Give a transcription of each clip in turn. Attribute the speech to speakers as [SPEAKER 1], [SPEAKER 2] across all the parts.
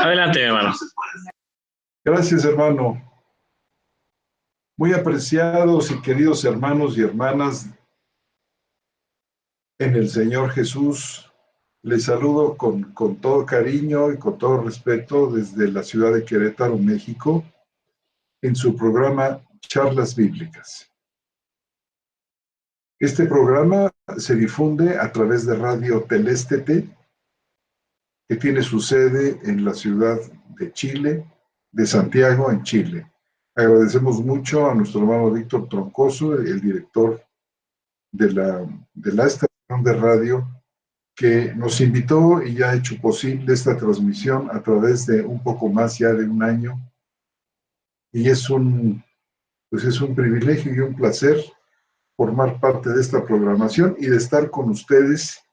[SPEAKER 1] Adelante, mi hermano.
[SPEAKER 2] Gracias, hermano. Muy apreciados y queridos hermanos y hermanas en el Señor Jesús, les saludo con todo cariño y con todo respeto desde la ciudad de Querétaro, México, en su programa Charlas Bíblicas. Este programa se difunde a través de Radio Teleste, que tiene su sede en la ciudad de Chile, de Santiago, en Chile. Agradecemos mucho a nuestro hermano Víctor Troncoso, el director de la estación de radio, que nos invitó y ya ha hecho posible esta transmisión a través de un poco más ya de un año. Y es un privilegio y un placer formar parte de esta programación y de estar con ustedes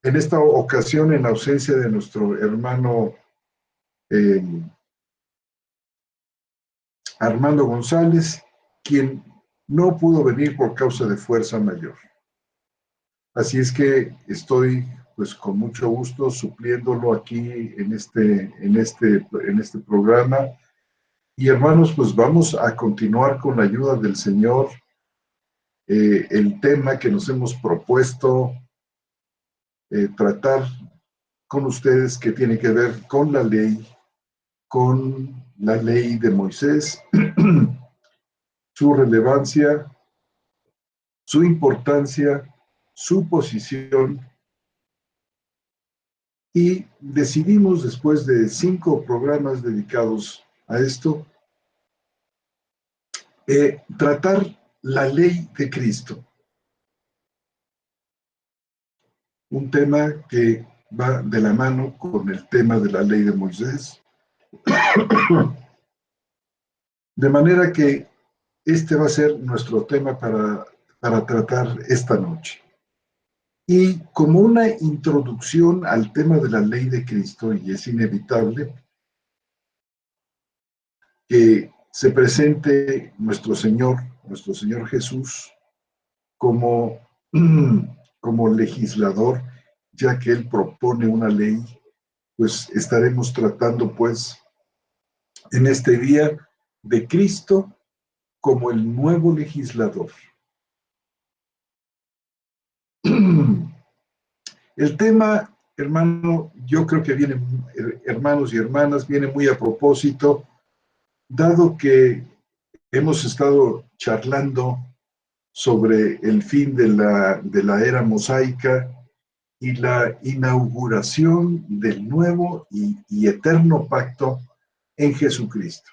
[SPEAKER 2] en esta ocasión en ausencia de nuestro hermano Armando González, quien no pudo venir por causa de fuerza mayor. Así es que estoy pues con mucho gusto supliéndolo aquí en este programa. Y hermanos, pues vamos a continuar con la ayuda del Señor. El tema que nos hemos propuesto tratar con ustedes, que tiene que ver con la ley de Moisés, su relevancia, su importancia, su posición. Y decidimos, después de 5 programas dedicados a esto, tratar la ley de Cristo. Un tema que va de la mano con el tema de la ley de Moisés. De manera que este va a ser nuestro tema para tratar esta noche. Y como una introducción al tema de la ley de Cristo, y es inevitable que se presente nuestro Señor Jesús como legislador, ya que Él propone una ley, pues estaremos tratando pues en este día de Cristo como el nuevo legislador. El tema, hermano, yo creo que viene, hermanos y hermanas, viene muy a propósito, dado que hemos estado charlando sobre el fin de la era mosaica y la inauguración del nuevo y eterno pacto en Jesucristo.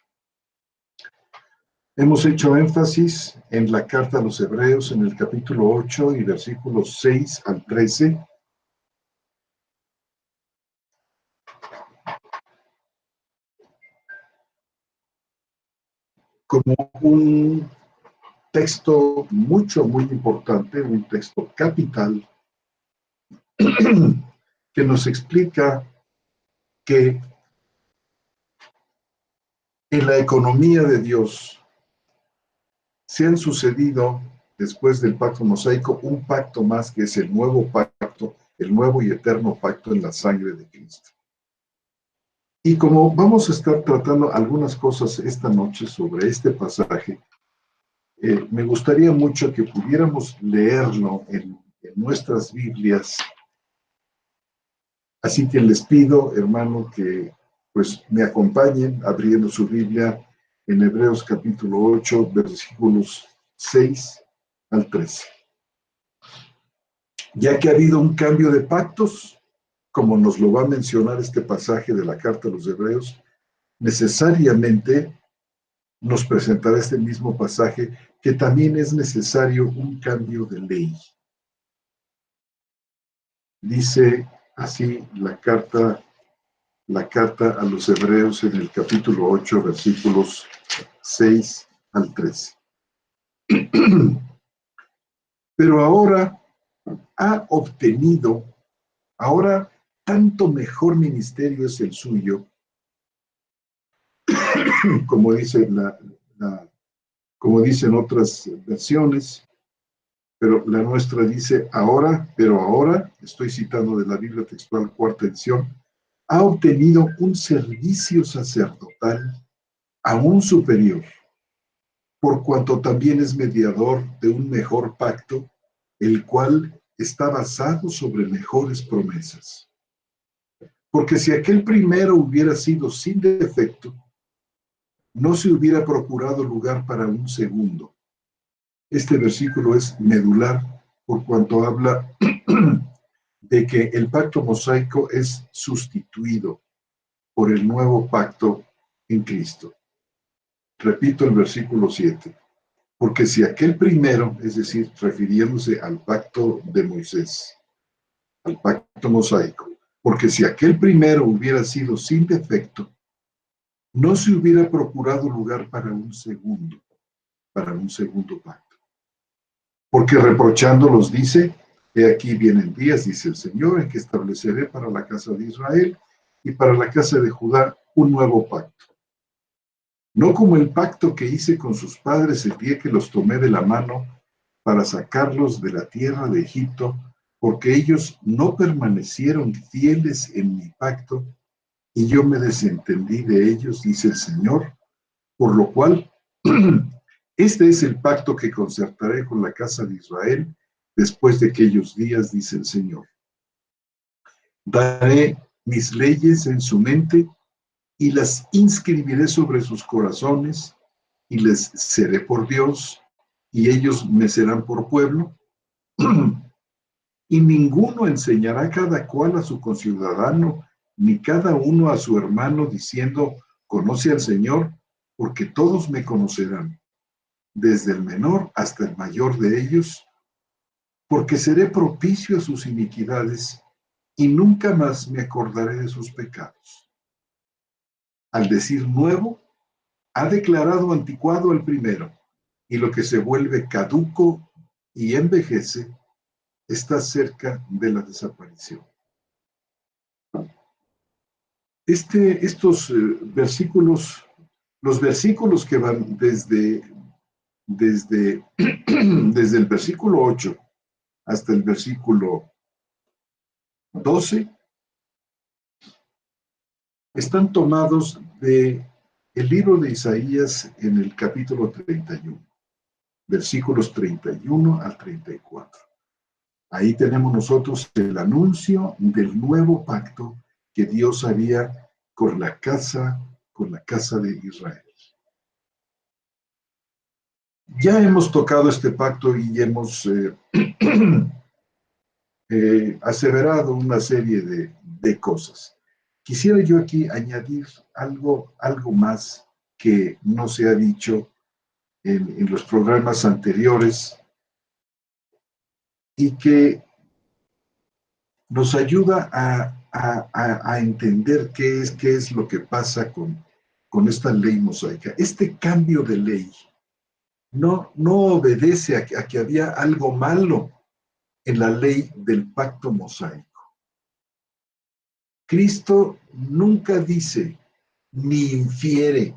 [SPEAKER 2] Hemos hecho énfasis en la carta a los Hebreos en el capítulo 8 y versículos 6 al 13. Como un texto muy importante, un texto capital, que nos explica que en la economía de Dios se han sucedido, después del pacto mosaico, un pacto más, que es el nuevo pacto, el nuevo y eterno pacto en la sangre de Cristo. Y como vamos a estar tratando algunas cosas esta noche sobre este pasaje, me gustaría mucho que pudiéramos leerlo en nuestras Biblias. Así que les pido, hermano, que pues me acompañen abriendo su Biblia en Hebreos capítulo 8, versículos 6 al 13. Ya que ha habido un cambio de pactos, como nos lo va a mencionar este pasaje de la carta a los Hebreos, necesariamente nos presentará este mismo pasaje que también es necesario un cambio de ley. Dice así la carta a los Hebreos en el capítulo 8, versículos 6 al 13. Pero ahora tanto mejor ministerio es el suyo, como dicen otras versiones, pero la nuestra dice ahora, estoy citando de la Biblia textual, cuarta edición, ha obtenido un servicio sacerdotal aún superior, por cuanto también es mediador de un mejor pacto, el cual está basado sobre mejores promesas. Porque si aquel primero hubiera sido sin defecto, no se hubiera procurado lugar para un segundo. Este versículo es medular por cuanto habla de que el pacto mosaico es sustituido por el nuevo pacto en Cristo. Repito el versículo 7. Porque si aquel primero, es decir, refiriéndose al pacto de Moisés, al pacto mosaico, porque si aquel primero hubiera sido sin defecto, no se hubiera procurado lugar para un segundo pacto. Porque reprochándolos dice, he aquí vienen días, dice el Señor, en que estableceré para la casa de Israel y para la casa de Judá un nuevo pacto. No como el pacto que hice con sus padres el día que los tomé de la mano para sacarlos de la tierra de Egipto, porque ellos no permanecieron fieles en mi pacto, y yo me desentendí de ellos, dice el Señor, por lo cual este es el pacto que concertaré con la casa de Israel después de aquellos días, dice el Señor. Daré mis leyes en su mente y las inscribiré sobre sus corazones, y les seré por Dios, y ellos me serán por pueblo. Y ninguno enseñará cada cual a su conciudadano, ni cada uno a su hermano, diciendo, conoce al Señor, porque todos me conocerán, desde el menor hasta el mayor de ellos, porque seré propicio a sus iniquidades, y nunca más me acordaré de sus pecados. Al decir nuevo, ha declarado anticuado el primero, y lo que se vuelve caduco y envejece está cerca de la desaparición. Estos versículos, los versículos que van desde el versículo 8 hasta el versículo 12, están tomados de el libro de Isaías en el capítulo 31, versículos 31 al 34. Ahí tenemos nosotros el anuncio del nuevo pacto que Dios haría con la casa de Israel. Ya hemos tocado este pacto y hemos aseverado una serie de cosas. Quisiera yo aquí añadir algo más que no se ha dicho en los programas anteriores y que nos ayuda a entender qué es lo que pasa con esta ley mosaica. Este cambio de ley no obedece a que había algo malo en la ley del pacto mosaico. Cristo nunca dice ni infiere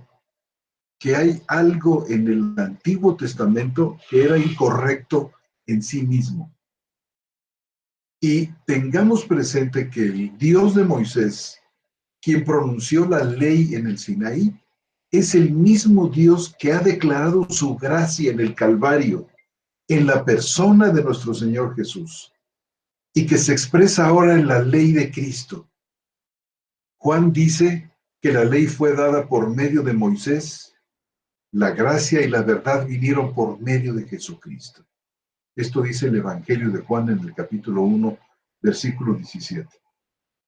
[SPEAKER 2] que hay algo en el Antiguo Testamento que era incorrecto en sí mismo. Y tengamos presente que el Dios de Moisés, quien pronunció la ley en el Sinaí, es el mismo Dios que ha declarado su gracia en el Calvario, en la persona de nuestro Señor Jesús, y que se expresa ahora en la ley de Cristo. Juan dice que la ley fue dada por medio de Moisés, la gracia y la verdad vinieron por medio de Jesucristo. Esto dice el Evangelio de Juan en el capítulo 1, versículo 17.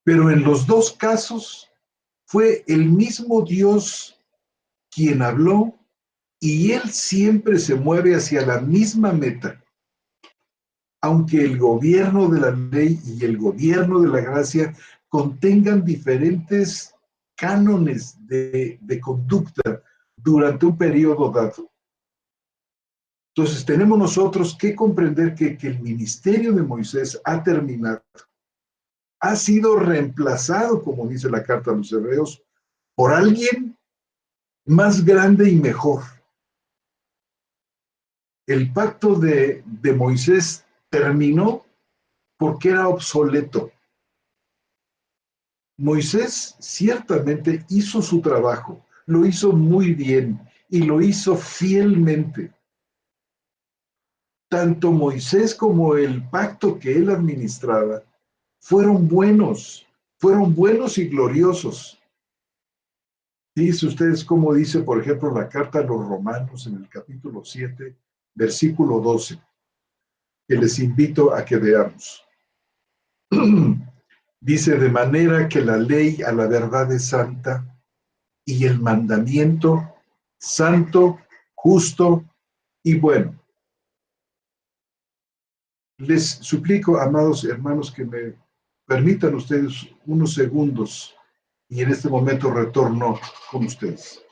[SPEAKER 2] Pero en los dos casos fue el mismo Dios quien habló, y Él siempre se mueve hacia la misma meta. Aunque el gobierno de la ley y el gobierno de la gracia contengan diferentes cánones de conducta durante un periodo dado. Entonces tenemos nosotros que comprender que el ministerio de Moisés ha terminado, ha sido reemplazado, como dice la carta a los Hebreos, por alguien más grande y mejor. El pacto de Moisés terminó porque era obsoleto. Moisés ciertamente hizo su trabajo, lo hizo muy bien y lo hizo fielmente. Tanto Moisés como el pacto que él administraba fueron buenos y gloriosos. Dice ustedes cómo dice, por ejemplo, la carta a los Romanos en el capítulo 7, versículo 12, que les invito a que veamos. Dice, de manera que la ley a la verdad es santa y el mandamiento santo, justo y bueno. Les suplico, amados hermanos, que me permitan ustedes unos segundos y en este momento retorno con ustedes.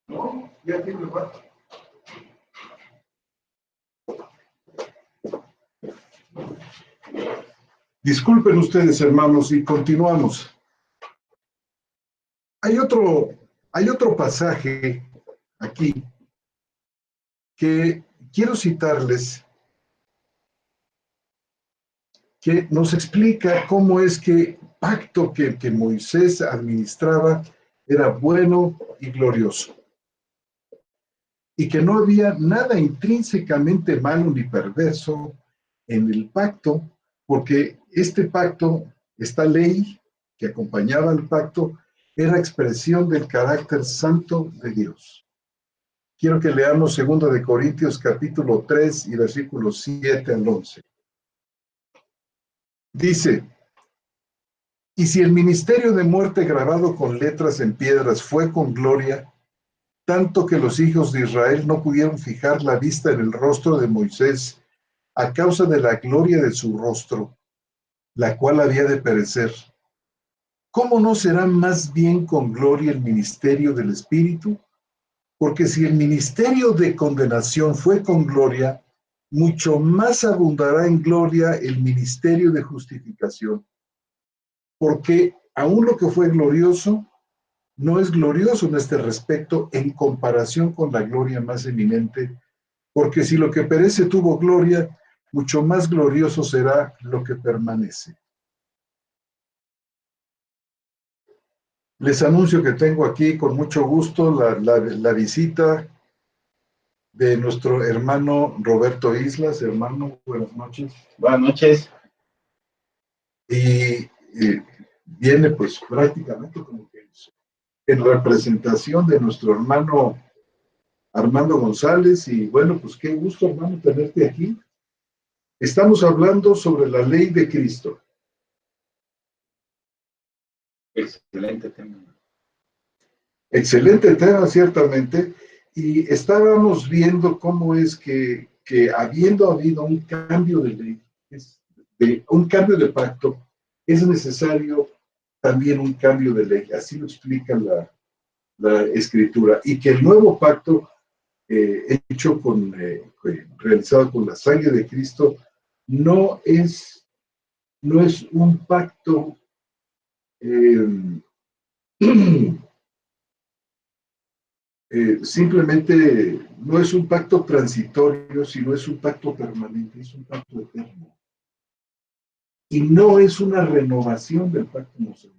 [SPEAKER 2] No, ya tiene rato. Disculpen ustedes, hermanos, y continuamos. Hay otro pasaje aquí que quiero citarles que nos explica cómo es que pacto que Moisés administraba era bueno y glorioso. Y que no había nada intrínsecamente malo ni perverso en el pacto, porque este pacto, esta ley que acompañaba al pacto, era expresión del carácter santo de Dios. Quiero que leamos 2 de Corintios capítulo 3 y versículos 7 al 11. Dice, y si el ministerio de muerte grabado con letras en piedras fue con gloria, tanto que los hijos de Israel no pudieron fijar la vista en el rostro de Moisés a causa de la gloria de su rostro, la cual había de perecer. ¿Cómo no será más bien con gloria el ministerio del Espíritu? Porque si el ministerio de condenación fue con gloria, mucho más abundará en gloria el ministerio de justificación. Porque aún lo que fue glorioso no es glorioso en este respecto en comparación con la gloria más eminente, porque si lo que perece tuvo gloria, mucho más glorioso será lo que permanece. Les anuncio que tengo aquí con mucho gusto la visita de nuestro hermano Roberto Islas. Hermano, buenas noches.
[SPEAKER 1] Buenas noches.
[SPEAKER 2] Y viene pues prácticamente como que en representación de nuestro hermano Armando González. Y bueno, pues qué gusto, hermano, tenerte aquí. Estamos hablando sobre la ley de Cristo.
[SPEAKER 1] Excelente tema.
[SPEAKER 2] Excelente tema, ciertamente. Y estábamos viendo cómo es que habiendo habido un cambio de ley, un cambio de pacto, es necesario también un cambio de ley. Así lo explica la Escritura. Y que el nuevo pacto hecho realizado con la sangre de Cristo no es un pacto simplemente no es un pacto transitorio, sino es un pacto permanente, es un pacto eterno. Y no es una renovación del pacto mosaico.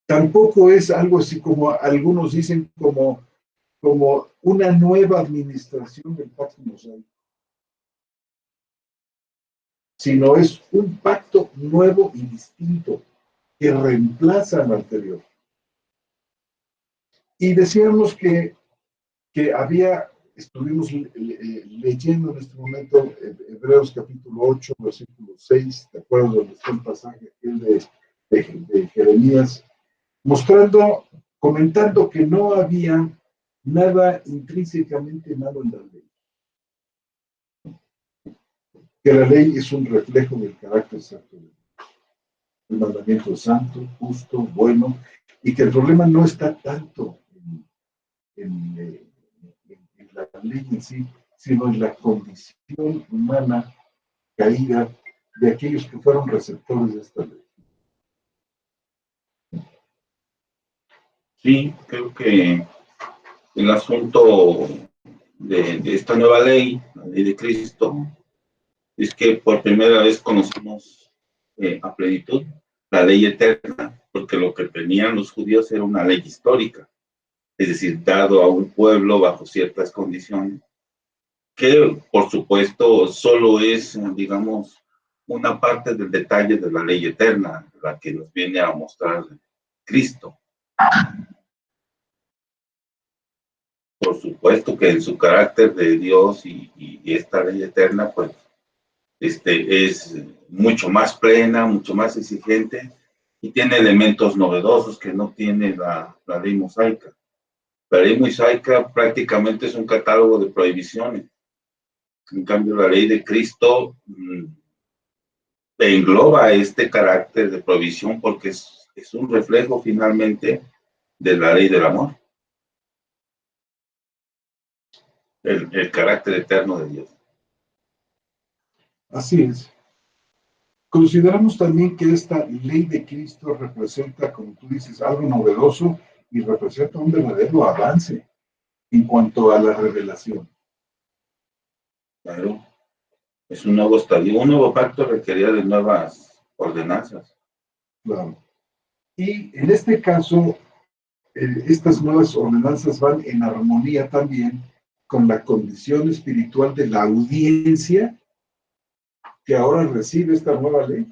[SPEAKER 2] Tampoco es algo así como algunos dicen como una nueva administración del pacto mosaico, sino es un pacto nuevo y distinto que reemplaza al anterior. Y decíamos que estuvimos leyendo en este momento Hebreos capítulo 8, versículo 6, ¿te acuerdas donde está el pasaje aquel de Jeremías? Mostrando comentando que no había nada intrínsecamente malo en la ley. Que la ley es un reflejo del carácter santo de Dios. El mandamiento es santo, justo, bueno, y que el problema no está tanto en la ley en sí, sino en la condición humana caída de aquellos que fueron receptores de esta ley.
[SPEAKER 1] Sí, creo que el asunto de esta nueva ley, la ley de Cristo, es que por primera vez conocemos a plenitud la ley eterna, porque lo que tenían los judíos era una ley histórica, es decir, dado a un pueblo bajo ciertas condiciones, que por supuesto solo es, digamos, una parte del detalle de la ley eterna, la que nos viene a mostrar Cristo. Por supuesto que en su carácter de Dios y esta ley eterna, pues, es mucho más plena, mucho más exigente y tiene elementos novedosos que no tiene la ley mosaica. La ley mosaica prácticamente es un catálogo de prohibiciones. En cambio, la ley de Cristo engloba este carácter de prohibición porque es un reflejo finalmente de la ley del amor. El carácter eterno de Dios.
[SPEAKER 2] Así es. Consideramos también que esta ley de Cristo representa, como tú dices, algo novedoso y representa un verdadero avance en cuanto a la revelación.
[SPEAKER 1] Claro, es un nuevo estadio, un nuevo pacto requería de nuevas ordenanzas.
[SPEAKER 2] Claro. Y en este caso, estas nuevas ordenanzas van en armonía también con la condición espiritual de la audiencia que ahora recibe esta nueva ley.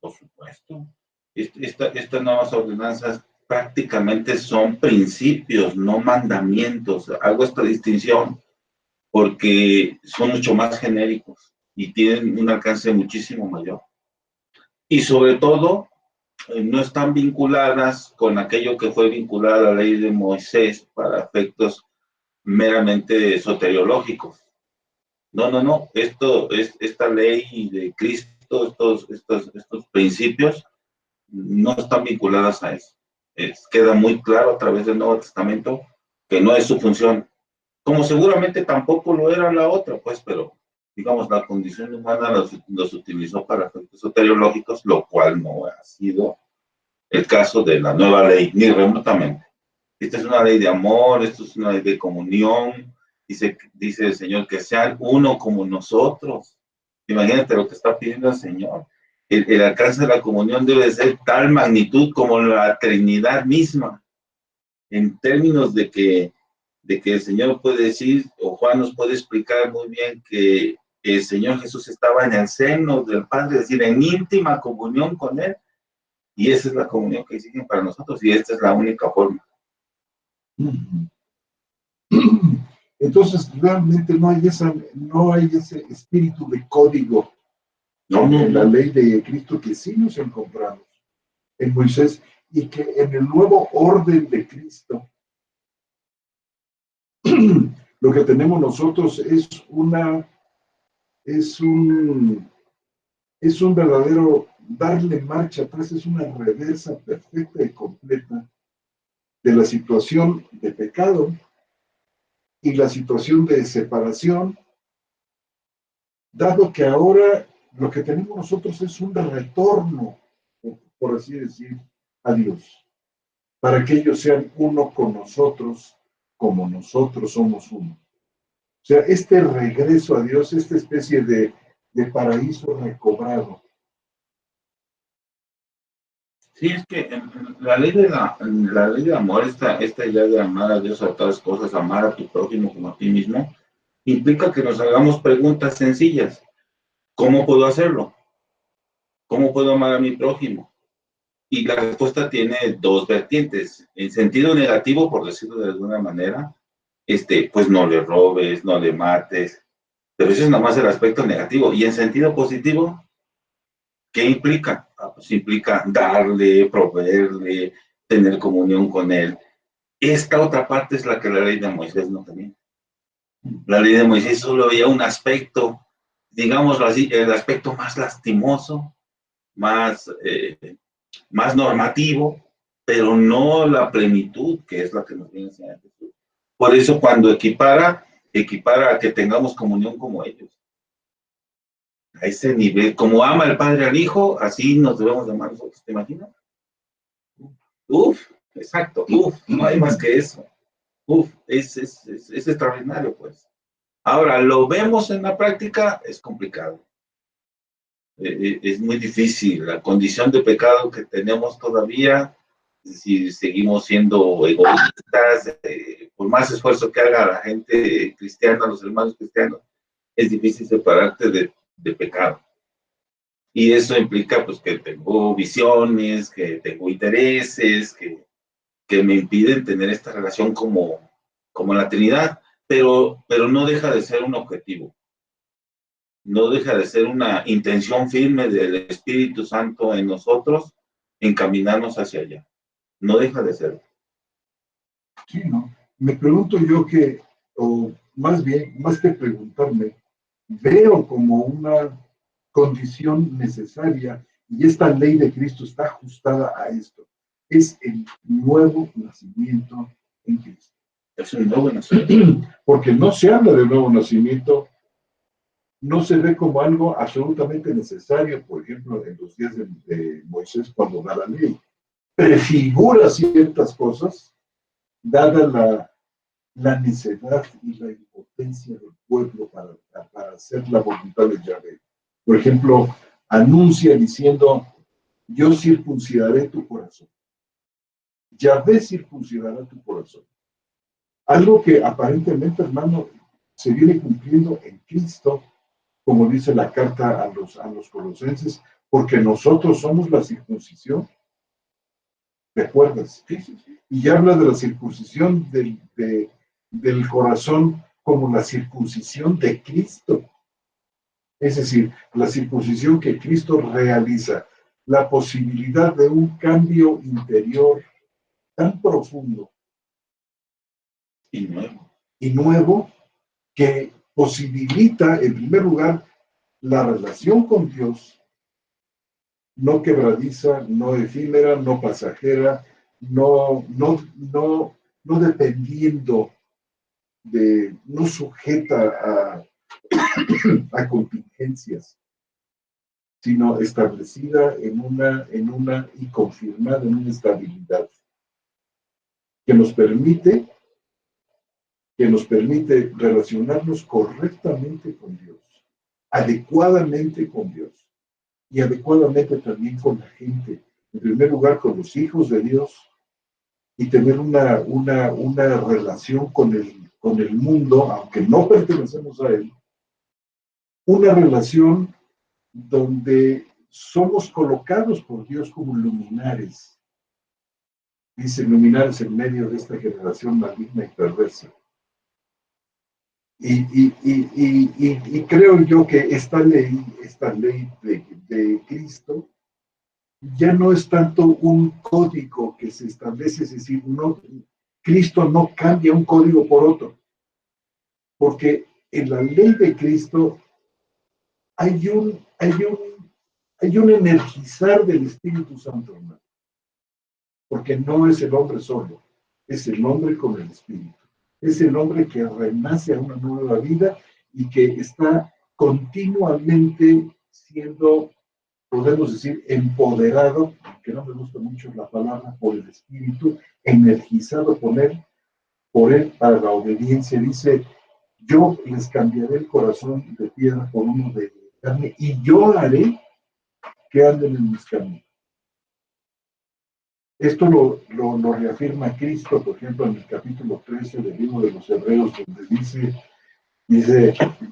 [SPEAKER 1] Por supuesto. Estas nuevas ordenanzas prácticamente son principios, no mandamientos. Hago esta distinción porque son mucho más genéricos y tienen un alcance muchísimo mayor. Y sobre todo, no están vinculadas con aquello que fue vinculada a la ley de Moisés para efectos meramente soteriológicos. No. Esta ley de Cristo, estos principios, no están vinculadas a eso. Queda muy claro a través del Nuevo Testamento que no es su función. Como seguramente tampoco lo era la otra, pues, pero digamos, la condición humana los utilizó para efectos soteriológicos, lo cual no ha sido el caso de la nueva ley, ni remotamente. Esta es una ley de amor, esto es una ley de comunión. Dice el Señor que sean uno como nosotros. Imagínate lo que está pidiendo el Señor. El alcance de la comunión debe ser tal magnitud como la Trinidad misma, en términos de que el Señor puede decir, o Juan nos puede explicar muy bien que el Señor Jesús estaba en el seno del Padre, es decir, en íntima comunión con Él, y esa es la comunión que exigen para nosotros, y esta es la única forma.
[SPEAKER 2] Entonces, realmente no hay ese espíritu de código en la ley de Cristo que sí nos encontramos en Moisés y que en el nuevo orden de Cristo lo que tenemos nosotros es un verdadero darle marcha atrás, es una reversa perfecta y completa de la situación de pecado y la situación de separación, dado que ahora lo que tenemos nosotros es un retorno, por así decir, a Dios, para que ellos sean uno con nosotros, como nosotros somos uno. O sea, este regreso a Dios, esta especie de paraíso recobrado.
[SPEAKER 1] Sí, es que la ley de amor, esta idea de amar a Dios a todas cosas, amar a tu prójimo como a ti mismo, implica que nos hagamos preguntas sencillas. ¿Cómo puedo hacerlo? ¿Cómo puedo amar a mi prójimo? Y la respuesta tiene dos vertientes. En sentido negativo, por decirlo de alguna manera, pues no le robes, no le mates, pero eso es nomás el aspecto negativo. Y en sentido positivo, ¿qué implica? Pues implica darle, proveerle, tener comunión con él. Esta otra parte es la que la ley de Moisés no tenía. La ley de Moisés solo veía un aspecto, digámoslo así, el aspecto más lastimoso, más, más normativo, pero no la plenitud, que es la que nos viene a enseñar Jesús. Por eso cuando equipara a que tengamos comunión como ellos. A ese nivel, como ama el Padre al Hijo, así nos debemos llamar nosotros, ¿te imaginas? Uf, exacto, uf, no hay más que eso. Uf, es extraordinario, pues. Ahora, lo vemos en la práctica, es complicado. Es muy difícil. La condición de pecado que tenemos todavía, si seguimos siendo egoístas, por más esfuerzo que haga la gente cristiana, los hermanos cristianos, es difícil separarte de pecado. Y eso implica pues que tengo visiones, que tengo intereses, que me impiden tener esta relación como la Trinidad, pero no deja de ser un objetivo, no deja de ser una intención firme del Espíritu Santo en nosotros, encaminarnos hacia allá. No deja de ser.
[SPEAKER 2] Sí, ¿no? Me pregunto yo que, o más bien, más que preguntarme, veo como una condición necesaria, y esta ley de Cristo está ajustada a esto, es el nuevo nacimiento en Cristo.
[SPEAKER 1] Es un nuevo nacimiento.
[SPEAKER 2] Porque no se habla de nuevo nacimiento, no se ve como algo absolutamente necesario, por ejemplo, en los días de Moisés cuando da la ley. Prefigura ciertas cosas, dada la necedad y la impotencia del pueblo para hacer la voluntad de Yahvé. Por ejemplo, anuncia diciendo, yo circuncidaré tu corazón. Yahvé circuncidará tu corazón. Algo que aparentemente, hermano, se viene cumpliendo en Cristo, como dice la carta a los colosenses, porque nosotros somos la circuncisión. ¿Te acuerdas? Sí, sí, sí. Y habla de la circuncisión del corazón como la circuncisión de Cristo. Es decir, la circuncisión que Cristo realiza, la posibilidad de un cambio interior tan profundo y nuevo que posibilita, en primer lugar, la relación con Dios, no quebradiza, no efímera, no pasajera, no dependiendo no sujeta a contingencias, sino establecida en una y confirmada en una estabilidad que nos permite relacionarnos correctamente con Dios, adecuadamente con Dios y adecuadamente también con la gente. En primer lugar, con los hijos de Dios y tener una relación con el mundo, aunque no pertenecemos a él, una relación donde somos colocados por Dios como luminares. Dice luminares en medio de esta generación maligna y perversa. Y creo yo que esta ley de Cristo ya no es tanto un código que se establece, es decir, Cristo no cambia un código por otro, porque en la ley de Cristo hay un energizar del Espíritu Santo, hermano, porque no es el hombre solo, es el hombre con el Espíritu, es el hombre que renace a una nueva vida y que está continuamente siendo, podemos decir, empoderado, que no me gusta mucho la palabra, por el Espíritu, energizado por él para la obediencia. Dice, yo les cambiaré el corazón de piedra por uno de carne y yo haré que anden en mis caminos. Esto lo reafirma Cristo, por ejemplo, en el capítulo 13 del libro de los Hebreos, donde dice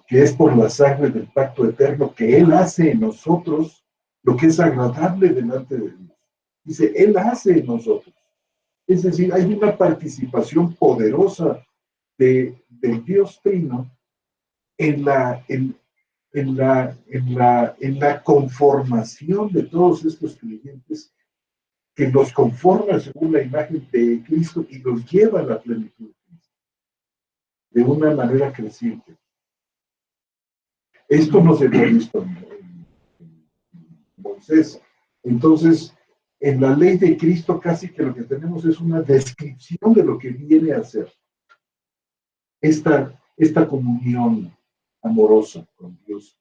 [SPEAKER 2] que es por la sangre del pacto eterno que Él hace en nosotros lo que es agradable delante de Dios. Dice, Él hace en nosotros. Es decir, hay una participación poderosa del Dios Trino en la conformación de todos estos creyentes que nos conforma según la imagen de Cristo y nos lleva a la plenitud de Cristo, de una manera creciente. Esto no se había visto en Moisés. Entonces, en la ley de Cristo casi que lo que tenemos es una descripción de lo que viene a ser esta comunión amorosa con Dios,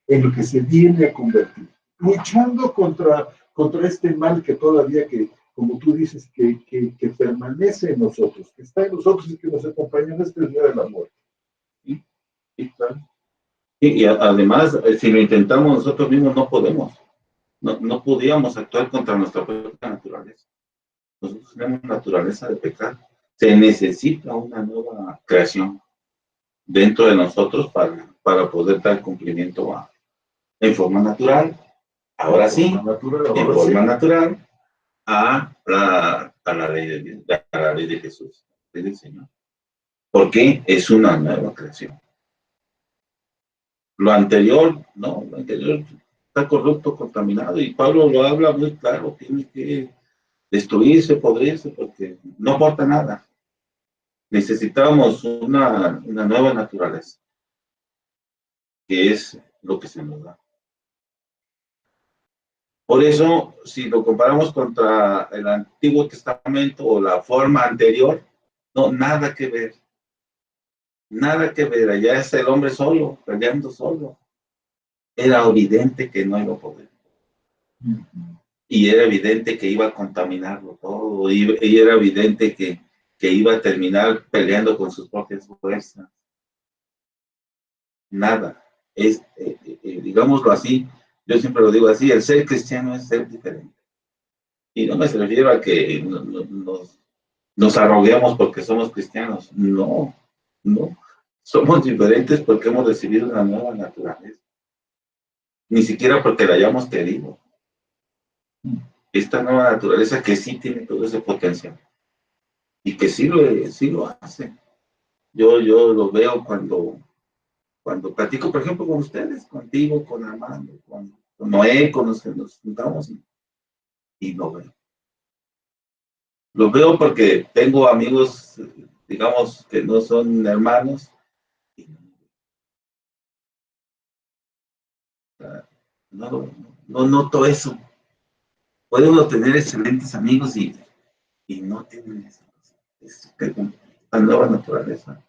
[SPEAKER 2] en lo que se viene a convertir, luchando contra este mal que todavía, que como tú dices, que permanece en nosotros, que está en nosotros y que nos acompaña en este día del amor.
[SPEAKER 1] Sí, sí, claro. Y además, si lo intentamos nosotros mismos, no podemos. No podíamos actuar contra nuestra propia naturaleza. Nosotros tenemos naturaleza de pecar. Se necesita una nueva creación dentro de nosotros para poder dar cumplimiento en forma natural, ahora sí, en forma natural, a la ley de Dios, a la ley de Jesús, ley del Señor. Porque es una nueva creación. Lo anterior, no, lo anterior está corrupto, contaminado, y Pablo lo habla muy claro, tiene que destruirse, podrirse, porque no aporta nada. Necesitamos una nueva naturaleza, que es lo que se nos da. Por eso, si lo comparamos contra el Antiguo Testamento o la forma anterior, no, nada que ver. Nada que ver. Allá es el hombre solo, peleando solo. Era evidente que no iba a poder. Y era evidente que iba a contaminarlo todo. Y era evidente que iba a terminar peleando con sus propias fuerzas. Nada. Digámoslo así, yo siempre lo digo así, el ser cristiano es ser diferente. Y no me refiero a que nos arroguemos porque somos cristianos. No, no. Somos diferentes porque hemos recibido una nueva naturaleza. Ni siquiera porque la hayamos querido. Esta nueva naturaleza que sí tiene todo ese potencial. Y que sí lo hace. Yo lo veo cuando platico, por ejemplo, con ustedes, contigo, con Armando, con Noé, con los que nos juntamos, y lo veo. Lo veo porque tengo amigos, digamos, que no son hermanos. No noto eso. Puede uno tener excelentes amigos y no tienen eso. La nueva naturaleza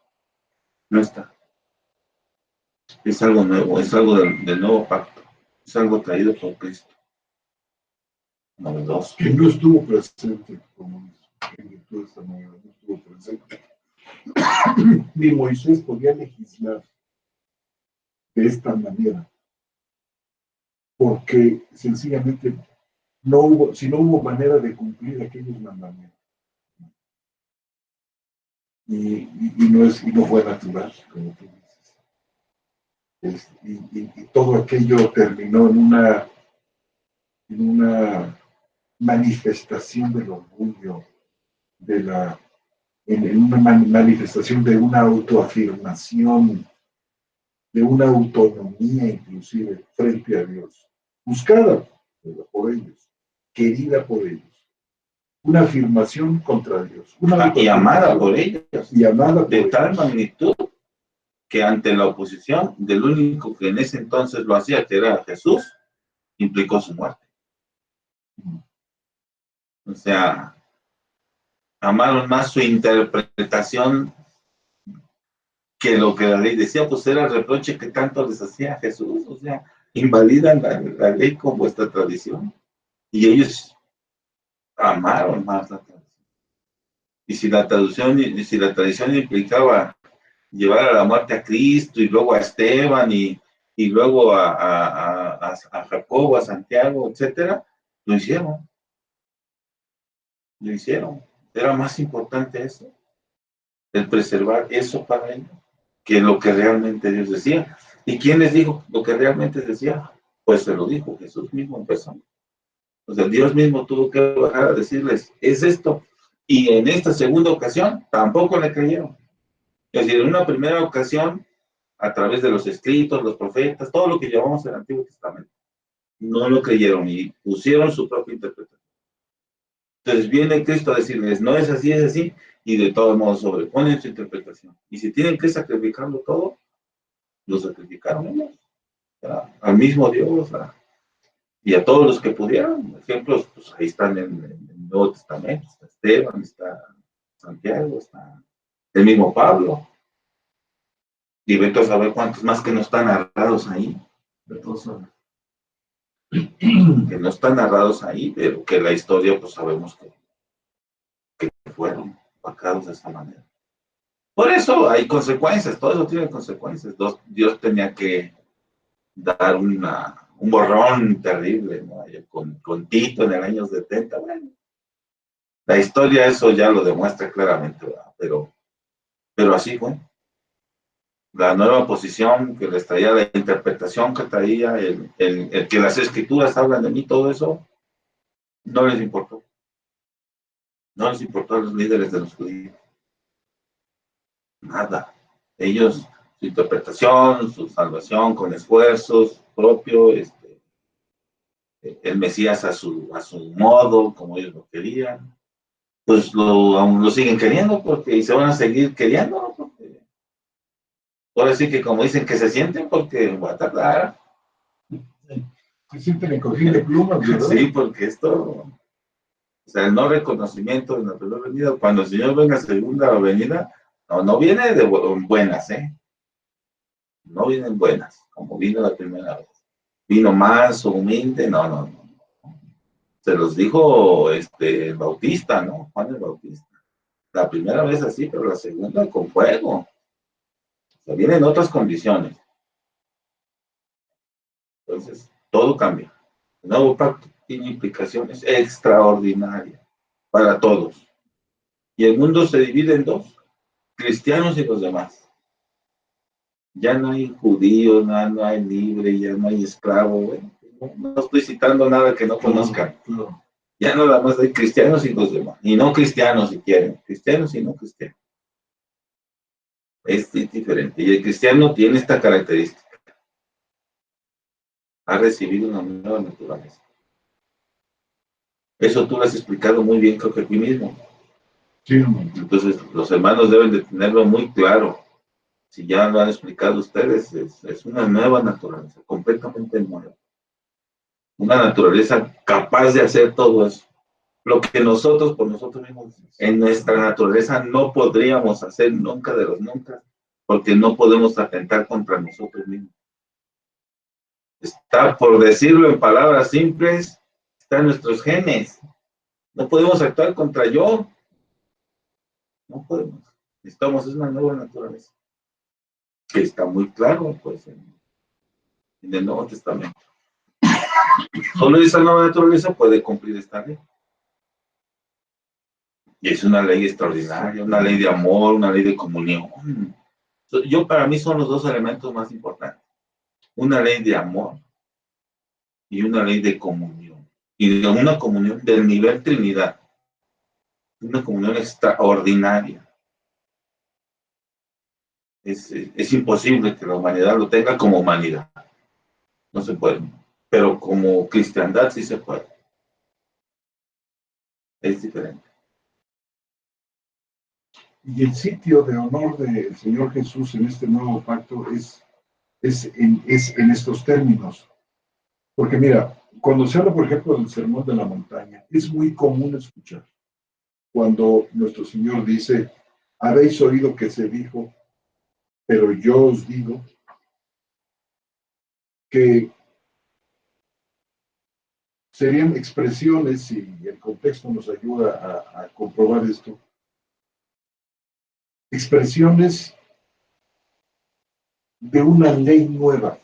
[SPEAKER 1] no está. Es algo nuevo, es algo del nuevo pacto. Es algo traído por Cristo. Novedoso.
[SPEAKER 2] Que no estuvo presente, como en virtud de esta manera, no estuvo presente. Ni Moisés podía legislar de esta manera, porque sencillamente si no hubo manera de cumplir aquellos mandamientos. Y no fue natural, como tú dices. Y todo aquello terminó en una manifestación del orgullo, en una manifestación de una autoafirmación, de una autonomía inclusive frente a Dios, buscada por ellos, querida por ellos, una afirmación contra Dios,
[SPEAKER 1] y amada por ellos,
[SPEAKER 2] y amada
[SPEAKER 1] de tal magnitud que ante la oposición del único que en ese entonces lo hacía, que era Jesús, implicó su muerte. O sea, amaron más su interpretación que lo que la ley decía, pues era el reproche que tanto les hacía a Jesús. O sea, invalidan la ley con vuestra tradición. Y ellos amaron más la tradición. Y si la tradición implicaba llevar a la muerte a Cristo y luego a Esteban y luego a Jacobo, a Santiago, etcétera, lo hicieron. Lo hicieron. Era más importante eso, el preservar eso para ellos, que lo que realmente Dios decía. ¿Y quién les dijo lo que realmente decía? Pues se lo dijo Jesús mismo en persona. O sea, Dios mismo tuvo que bajar a decirles, es esto. Y en esta segunda ocasión tampoco le creyeron. Es decir, en una primera ocasión, a través de los escritos, los profetas, todo lo que llamamos el Antiguo Testamento, no lo creyeron y pusieron su propia interpretación. Entonces viene Cristo a decirles, no es así, y de todos modos sobreponen su interpretación. Y si tienen que sacrificarlo todo, lo sacrificaron ellos, al mismo Dios, y a todos los que pudieron. Ejemplos, pues ahí están en el Nuevo Testamento, está Esteban, está Santiago, está el mismo Pablo. Y vete a saber cuántos más que no están narrados ahí. Que no están narrados ahí, pero que la historia, pues sabemos que fueron vacados de esa manera. Por eso hay consecuencias, todo eso tiene consecuencias. Dios tenía que dar un borrón terrible, ¿no? Con Tito en el año 70. Bueno, la historia eso ya lo demuestra claramente, ¿verdad? Pero así fue. La nueva posición que les traía, la interpretación que traía, el que las escrituras hablan de mí, todo eso, no les importó. No les importó a los líderes de los judíos. Nada. Ellos, su interpretación, su salvación con esfuerzos propios, el Mesías a su modo, como ellos lo querían, pues aún lo siguen queriendo y se van a seguir queriendo, porque ahora sí que como dicen que se sienten, porque va a tardar.
[SPEAKER 2] Se sienten en cojín de plumas, ¿verdad?
[SPEAKER 1] Sí, porque o sea, el no reconocimiento de la primera venida, cuando el Señor venga segunda venida, no viene de buenas, no vienen buenas, como vino la primera vez. Vino más humilde, no. Se los dijo el Bautista, ¿no? Juan el Bautista. La primera vez así, pero la segunda con fuego. O sea, vienen otras condiciones. Entonces, todo cambia. El nuevo pacto tiene implicaciones extraordinarias para todos. Y el mundo se divide en dos, cristianos y los demás. Ya no hay judíos, no hay libre, ya no hay esclavo. No estoy citando nada que no conozcan. Ya nada más hay cristianos y los demás. Y no cristianos si quieren. Cristianos y no cristianos. Es diferente. Y el cristiano tiene esta característica. Ha recibido una nueva naturaleza. Eso tú lo has explicado muy bien, creo que aquí mismo.
[SPEAKER 2] Sí.
[SPEAKER 1] Entonces, los hermanos deben de tenerlo muy claro. Si ya lo han explicado ustedes, es una nueva naturaleza, completamente nueva. Una naturaleza capaz de hacer todo eso. Lo que nosotros, por nosotros mismos, en nuestra naturaleza no podríamos hacer nunca de los nunca, porque no podemos atentar contra nosotros mismos. Está, por decirlo en palabras simples, está en nuestros genes. No podemos actuar contra yo. No podemos. Necesitamos una nueva naturaleza. Que está muy claro, pues, en el Nuevo Testamento. Solo esa nueva naturaleza puede cumplir esta ley. Y es una ley extraordinaria, una ley de amor, una ley de comunión. Para mí son los dos elementos más importantes. Una ley de amor y una ley de comunión. Y de una comunión del nivel Trinidad. Una comunión extraordinaria. Es imposible que la humanidad lo tenga como humanidad. No se puede. Pero como cristiandad sí se puede. Es diferente.
[SPEAKER 2] Y el sitio de honor del Señor Jesús en este nuevo pacto es en estos términos. Porque mira, cuando se habla, por ejemplo, del Sermón de la Montaña, es muy común escuchar cuando nuestro Señor dice, habéis oído que se dijo, pero yo os digo que serían expresiones, y el contexto nos ayuda a comprobar esto, expresiones de una ley nueva.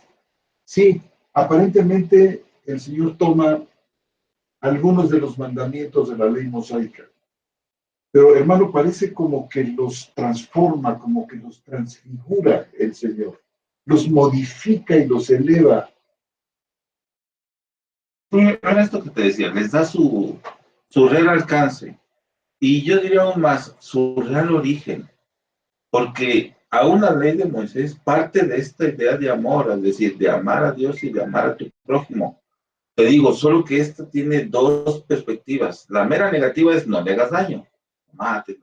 [SPEAKER 2] Sí, aparentemente el Señor toma algunos de los mandamientos de la ley mosaica, pero hermano, parece como que los transforma, como que los transfigura el Señor, los modifica y los eleva.
[SPEAKER 1] Era esto que te decía, les da su real alcance, y yo diría aún más, su real origen, porque aún la ley de Moisés parte de esta idea de amor, es decir, de amar a Dios y de amar a tu prójimo, te digo, solo que esto tiene dos perspectivas. La mera negativa es no le hagas daño. Mate,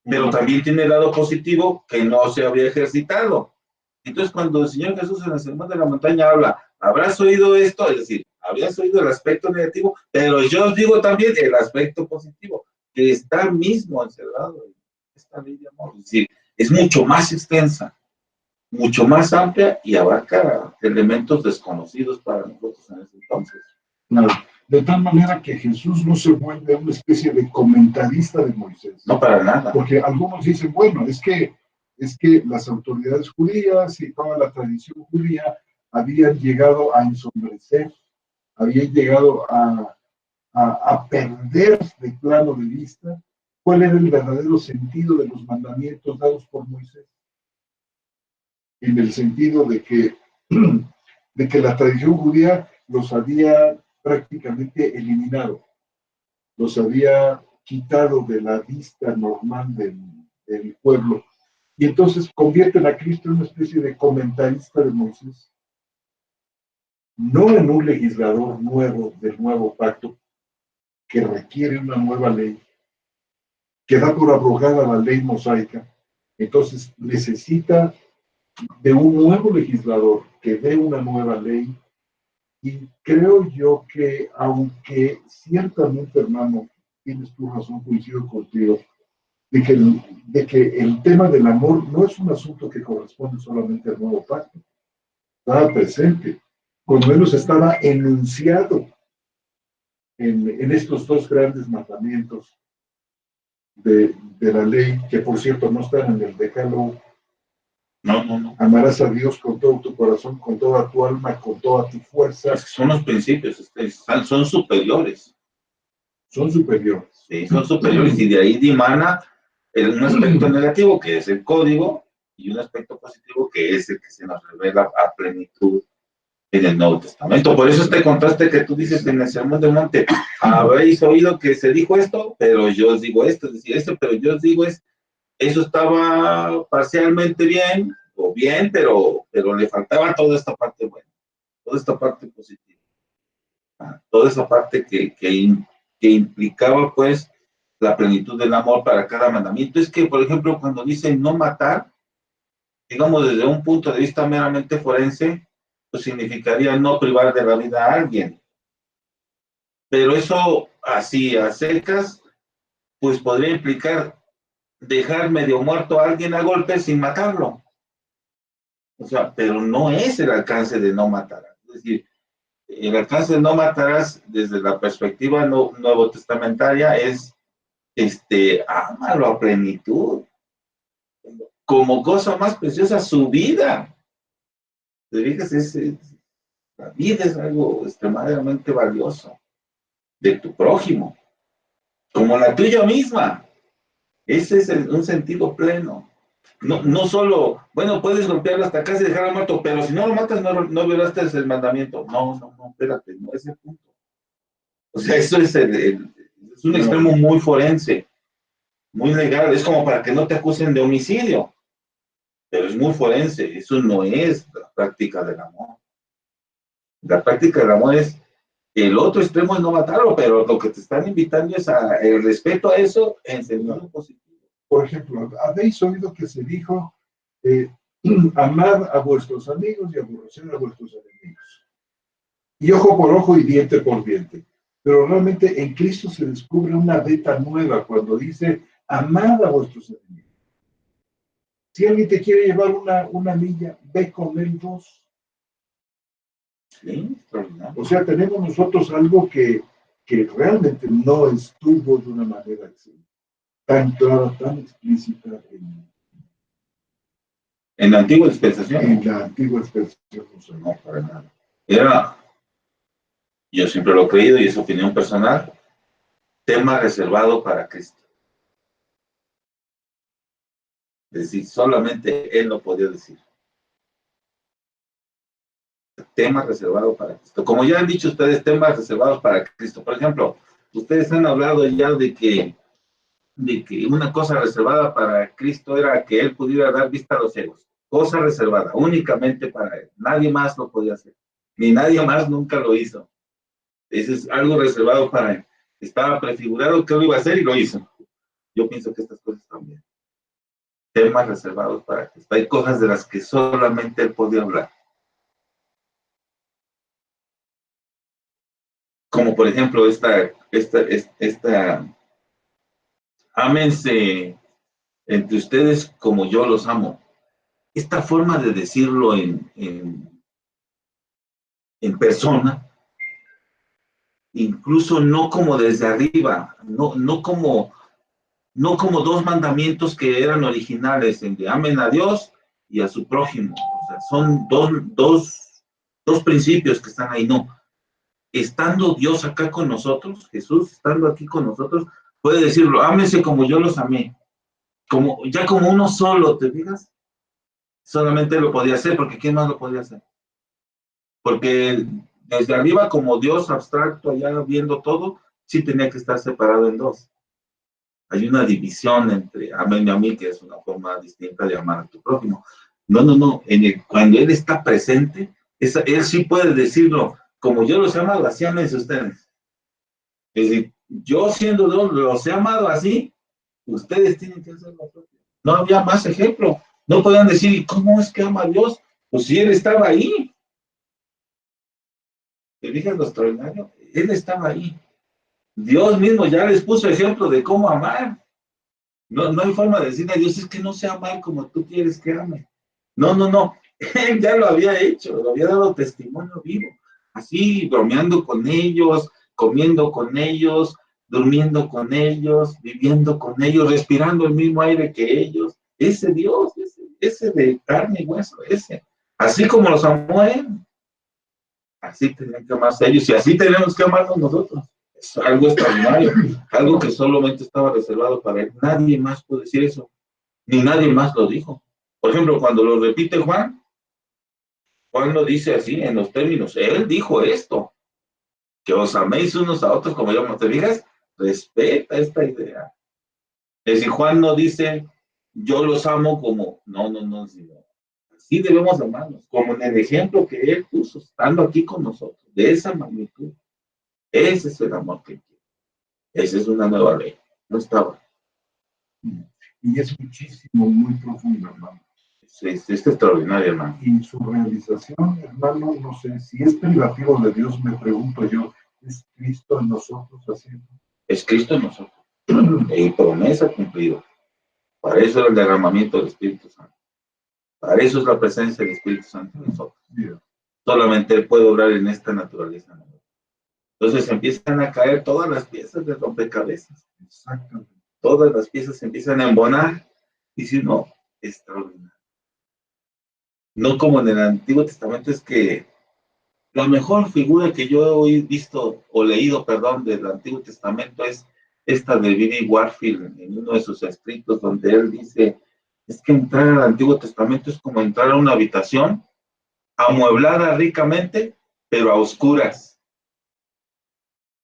[SPEAKER 1] pero también tiene el lado positivo que no se había ejercitado. Entonces, cuando el Señor Jesús en el Sermón de la Montaña habla, habrás oído esto, es decir, habrías oído el aspecto negativo, pero yo os digo también el aspecto positivo, que está mismo encerrado en esta ley de amor. Es decir, es mucho más extensa, mucho más amplia y abarca elementos desconocidos para nosotros en ese entonces.
[SPEAKER 2] Claro. De tal manera que Jesús no se vuelve una especie de comentarista de Moisés.
[SPEAKER 1] No, para nada.
[SPEAKER 2] Porque algunos dicen, bueno, es que las autoridades judías y toda la tradición judía habían llegado a ensombrecer, habían llegado a perder de plano de vista cuál era el verdadero sentido de los mandamientos dados por Moisés. En el sentido de que la tradición judía los había prácticamente eliminado, los había quitado de la vista normal del pueblo, y entonces convierten a Cristo en una especie de comentarista de Moisés, no en un legislador nuevo del nuevo pacto, que requiere una nueva ley, que da por abrogada la ley mosaica, entonces necesita de un nuevo legislador que dé una nueva ley. Y creo yo que, aunque ciertamente, hermano, tienes tu razón, coincido contigo, de que el tema del amor no es un asunto que corresponde solamente al nuevo pacto. Estaba presente, por lo menos estaba enunciado en estos dos grandes mandamientos de la ley, que por cierto no están en el Decálogo.
[SPEAKER 1] No.
[SPEAKER 2] Amarás a Dios con todo tu corazón, con toda tu alma, con toda tu fuerza.
[SPEAKER 1] Son los principios, son superiores.
[SPEAKER 2] Son superiores.
[SPEAKER 1] Sí, son superiores, y de ahí dimana un aspecto negativo, que es el código, y un aspecto positivo, que es el que se nos revela a plenitud en el Nuevo Testamento. Por eso este contraste que tú dices en el Sermón del Monte: habéis oído que se dijo esto, pero yo os digo esto. Es decir, esto, pero yo os digo eso estaba parcialmente bien, o bien, pero le faltaba toda esta parte buena, toda esta parte positiva, toda esa parte que implicaba, pues, la plenitud del amor para cada mandamiento. Es que, por ejemplo, cuando dice no matar, digamos, desde un punto de vista meramente forense, pues significaría no privar de la vida a alguien. Pero eso, así, a secas, pues podría implicar dejar medio muerto a alguien a golpes sin matarlo. O sea, pero no es el alcance de no matar. Es decir, el alcance de no matarás desde la perspectiva nuevo testamentaria es, ámalo a plenitud, como cosa más preciosa su vida. ¿Te fijas? La vida es algo extremadamente valioso de tu prójimo, como la tuya misma. Ese es un sentido pleno. No solo, bueno, puedes golpearlo hasta casi dejarlo muerto, pero si no lo matas, no violaste el mandamiento. No, espérate, no es el punto. O sea, eso es un extremo muy forense, muy legal. Es como para que no te acusen de homicidio, pero es muy forense. Eso no es la práctica del amor. La práctica del amor es el otro extremo, es no matarlo, pero lo que te están invitando es el respeto a eso en sentido positivo.
[SPEAKER 2] Por ejemplo, habéis oído que se dijo, amad a vuestros amigos y aborreced a vuestros enemigos. Y ojo por ojo y diente por diente. Pero realmente en Cristo se descubre una beta nueva cuando dice, amad a vuestros enemigos. Si alguien te quiere llevar una milla, ve con él 2.
[SPEAKER 1] Sí,
[SPEAKER 2] o sea, tenemos nosotros algo que realmente no estuvo de una manera así, tan clara, tan explícita
[SPEAKER 1] en la antigua dispensación.
[SPEAKER 2] En la antigua dispensación
[SPEAKER 1] no, para nada. Yo siempre lo he creído, y es opinión personal, tema reservado para Cristo. Es decir, solamente Él lo podía decir. Tema reservado para Cristo. Como ya han dicho ustedes, temas reservados para Cristo. Por ejemplo, ustedes han hablado ya de que una cosa reservada para Cristo era que Él pudiera dar vista a los ciegos. Cosa reservada, únicamente para Él. Nadie más lo podía hacer. Ni nadie más nunca lo hizo. Ese es algo reservado para él. Estaba prefigurado que lo iba a hacer y lo hizo. Yo pienso que estas cosas también. Temas reservados para Cristo. Hay cosas de las que solamente él podía hablar. Como por ejemplo esta ámense entre ustedes como yo los amo. Esta forma de decirlo en persona, incluso no como desde arriba, no como dos mandamientos que eran originales, en de amen a Dios y a su prójimo. O sea, son dos principios que están ahí, no. Estando Dios acá con nosotros, Jesús estando aquí con nosotros, puede decirlo, ámense como yo los amé. Ya como uno solo, ¿te fijas? Solamente lo podía hacer, porque ¿quién más lo podía hacer? Porque desde arriba, como Dios abstracto, allá viendo todo, sí tenía que estar separado en dos. Hay una división entre amén a mí, que es una forma distinta de amar a tu prójimo. No. Cuando Él está presente, Él sí puede decirlo, como yo los he amado, así ámense ustedes. Es decir, yo siendo Dios, los he amado así, ustedes tienen que hacer lo propio. No había más ejemplo. No podían decir, ¿cómo es que ama a Dios? Pues si Él estaba ahí. ¿Te fijas lo extraordinario? Él estaba ahí. Dios mismo ya les puso ejemplo de cómo amar. No hay forma de decirle a Dios, es que no sea amar como tú quieres que ame. No. Él ya lo había hecho, lo había dado testimonio vivo. Así, bromeando con ellos, comiendo con ellos, durmiendo con ellos, viviendo con ellos, respirando el mismo aire que ellos. Ese Dios, ese de carne y hueso, ese. Así como los amó Él, así tenían que amarse ellos y así tenemos que amarnos nosotros. Es algo extraordinario, algo que solamente estaba reservado para Él. Nadie más puede decir eso, ni nadie más lo dijo. Por ejemplo, cuando lo repite Juan lo dice así, en los términos, Él dijo esto, que os améis unos a otros como yo. ¿No te digas? Respeta esta idea. Es decir, Juan no dice, yo los amo como, no, sino, así debemos amarnos, como en el ejemplo que Él puso, estando aquí con nosotros, de esa magnitud. Ese es el amor que quiere. Esa es una nueva ley. No estaba.
[SPEAKER 2] Y es muchísimo, muy profundo, hermano.
[SPEAKER 1] Es extraordinario, hermano.
[SPEAKER 2] Y su realización, hermano, no sé, si es privativo de Dios, me pregunto yo, ¿es Cristo en nosotros haciendo?
[SPEAKER 1] Es Cristo en nosotros. Y promesa cumplida. Para eso es el derramamiento del Espíritu Santo. Para eso es la presencia del Espíritu Santo en nosotros.
[SPEAKER 2] Yeah.
[SPEAKER 1] Solamente Él puede obrar en esta naturaleza. Entonces empiezan a caer todas las piezas de rompecabezas.
[SPEAKER 2] Exactamente.
[SPEAKER 1] Todas las piezas se empiezan a embonar. Y si no, extraordinario. No como en el Antiguo Testamento, es que la mejor figura que yo he visto o leído, perdón, del Antiguo Testamento es esta de Billy Warfield en uno de sus escritos, donde él dice, es que entrar al Antiguo Testamento es como entrar a una habitación amueblada ricamente, pero a oscuras.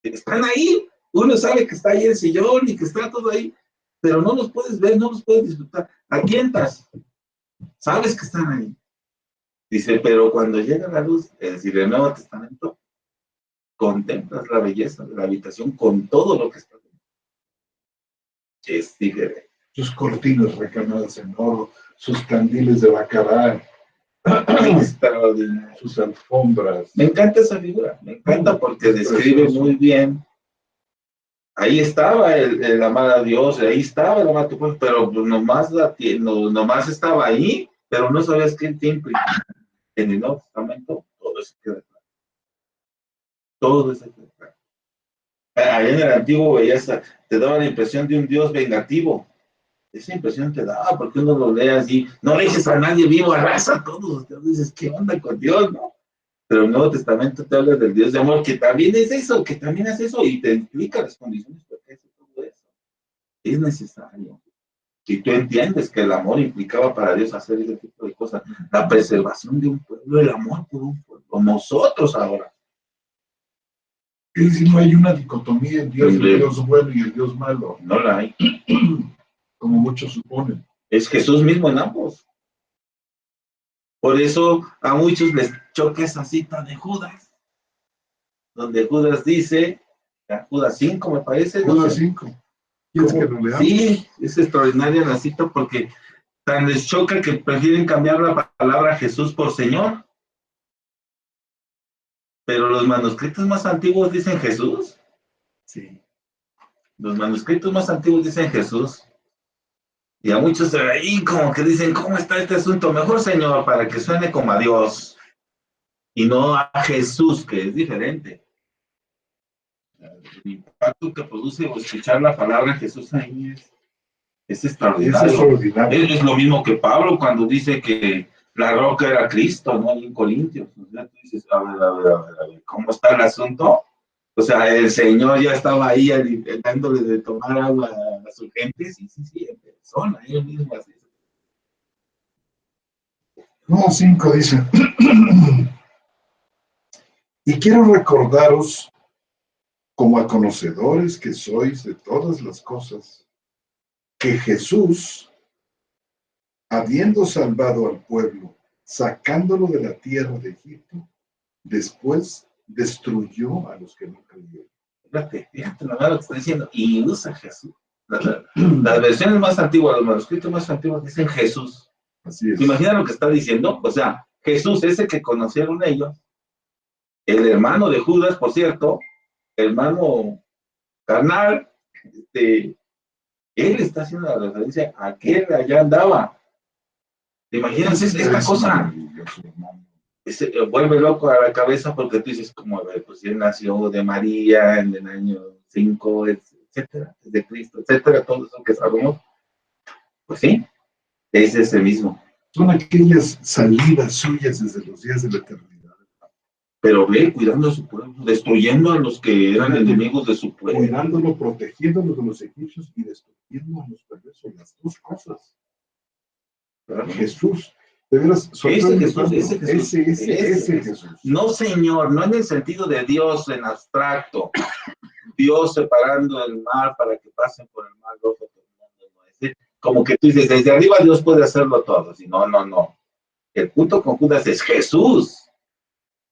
[SPEAKER 1] Están ahí, uno sabe que está ahí el sillón y que está todo ahí, pero no los puedes ver, no los puedes disfrutar. Aquí entras, sabes que están ahí. Dice, pero cuando llega la luz, es decir, el Nuevo Testamento, contemplas la belleza de la habitación con todo lo que está dentro. Es diferente.
[SPEAKER 2] Sus cortinas recamadas en oro, sus candiles de bacará,
[SPEAKER 1] Extraordinario.
[SPEAKER 2] sus alfombras.
[SPEAKER 1] Me encanta esa figura, me encanta porque describe muy bien. Ahí estaba el amar a Dios, ahí estaba el amar a tu pueblo, pero nomás estaba ahí, pero no sabías qué implica. En el Nuevo Testamento todo eso queda claro. Todo eso queda claro. Ahí en el Antiguo veías, te daba la impresión de un Dios vengativo. Esa impresión te daba, porque uno lo lee así, no le dices a nadie vivo, arrasa a todos. Dices, ¿qué onda con Dios, no? Pero el Nuevo Testamento te habla del Dios de amor, que también es eso, y te explica las condiciones por qué hace todo eso. Es necesario. Si tú entiendes que el amor implicaba para Dios hacer ese tipo de cosas, la preservación de un pueblo, el amor por un pueblo, nosotros ahora.
[SPEAKER 2] Es decir, no hay una dicotomía en Dios, el Dios bueno y el Dios malo.
[SPEAKER 1] No la hay.
[SPEAKER 2] Como muchos suponen.
[SPEAKER 1] Es Jesús mismo en ambos. Por eso a muchos les choca esa cita de Judas. donde Judas dice, Judas 5 me parece.
[SPEAKER 2] Judas 5. ¿Quieres que lo leamos?
[SPEAKER 1] Sí, es extraordinaria la cita porque tan les choca que prefieren cambiar la palabra Jesús por Señor. Pero los manuscritos más antiguos dicen Jesús.
[SPEAKER 2] Sí.
[SPEAKER 1] Los manuscritos más antiguos dicen Jesús. Y a muchos de ahí como que dicen, ¿cómo está este asunto? Mejor Señor, para que suene como a Dios. Y no a Jesús, que es diferente. El impacto que produce escuchar la palabra Jesús ahí es extraordinario.
[SPEAKER 2] Es extraordinario.
[SPEAKER 1] Es lo mismo que Pablo cuando dice que la roca era Cristo, ¿no? En Corintios. O sea, tú dices, a ver, ¿cómo está el asunto? O sea, el Señor ya estaba ahí dándole de tomar agua a su gente. Sí, en persona, ellos mismos.
[SPEAKER 2] No, 5 dice. Y quiero recordaros, como a conocedores que sois de todas las cosas, que Jesús, habiendo salvado al pueblo, sacándolo de la tierra de Egipto, después destruyó a los que no creyeron.
[SPEAKER 1] Fíjate nomás lo que está diciendo, y usa Jesús. Las versiones más antiguas, los manuscritos más antiguos dicen Jesús.
[SPEAKER 2] Así es.
[SPEAKER 1] Imagina lo que está diciendo, o sea, Jesús, ese que conocieron ellos, el hermano de Judas, por cierto, hermano carnal, él está haciendo la referencia a que él allá andaba. ¿Te imaginas esta cosa? Vuelve loco a la cabeza porque tú dices, como, a ver, pues él nació de María en el año 5, etcétera, de Cristo, etcétera, todo eso que sabemos. Pues sí, es ese mismo.
[SPEAKER 2] Son aquellas salidas suyas desde los días de la eternidad.
[SPEAKER 1] Pero ve, cuidando a su pueblo, destruyendo a los que eran enemigos de su pueblo.
[SPEAKER 2] Cuidándolo, protegiéndolo de los egipcios y destruyendo a los perversos, las dos cosas. ¿Verdad? Jesús. De veras, ese Jesús.
[SPEAKER 1] No, Señor, no en el sentido de Dios en abstracto. Dios separando el mar para que pasen por el mar rojo. Como que tú dices, desde arriba Dios puede hacerlo todo. Si no. El punto con Judas es Jesús.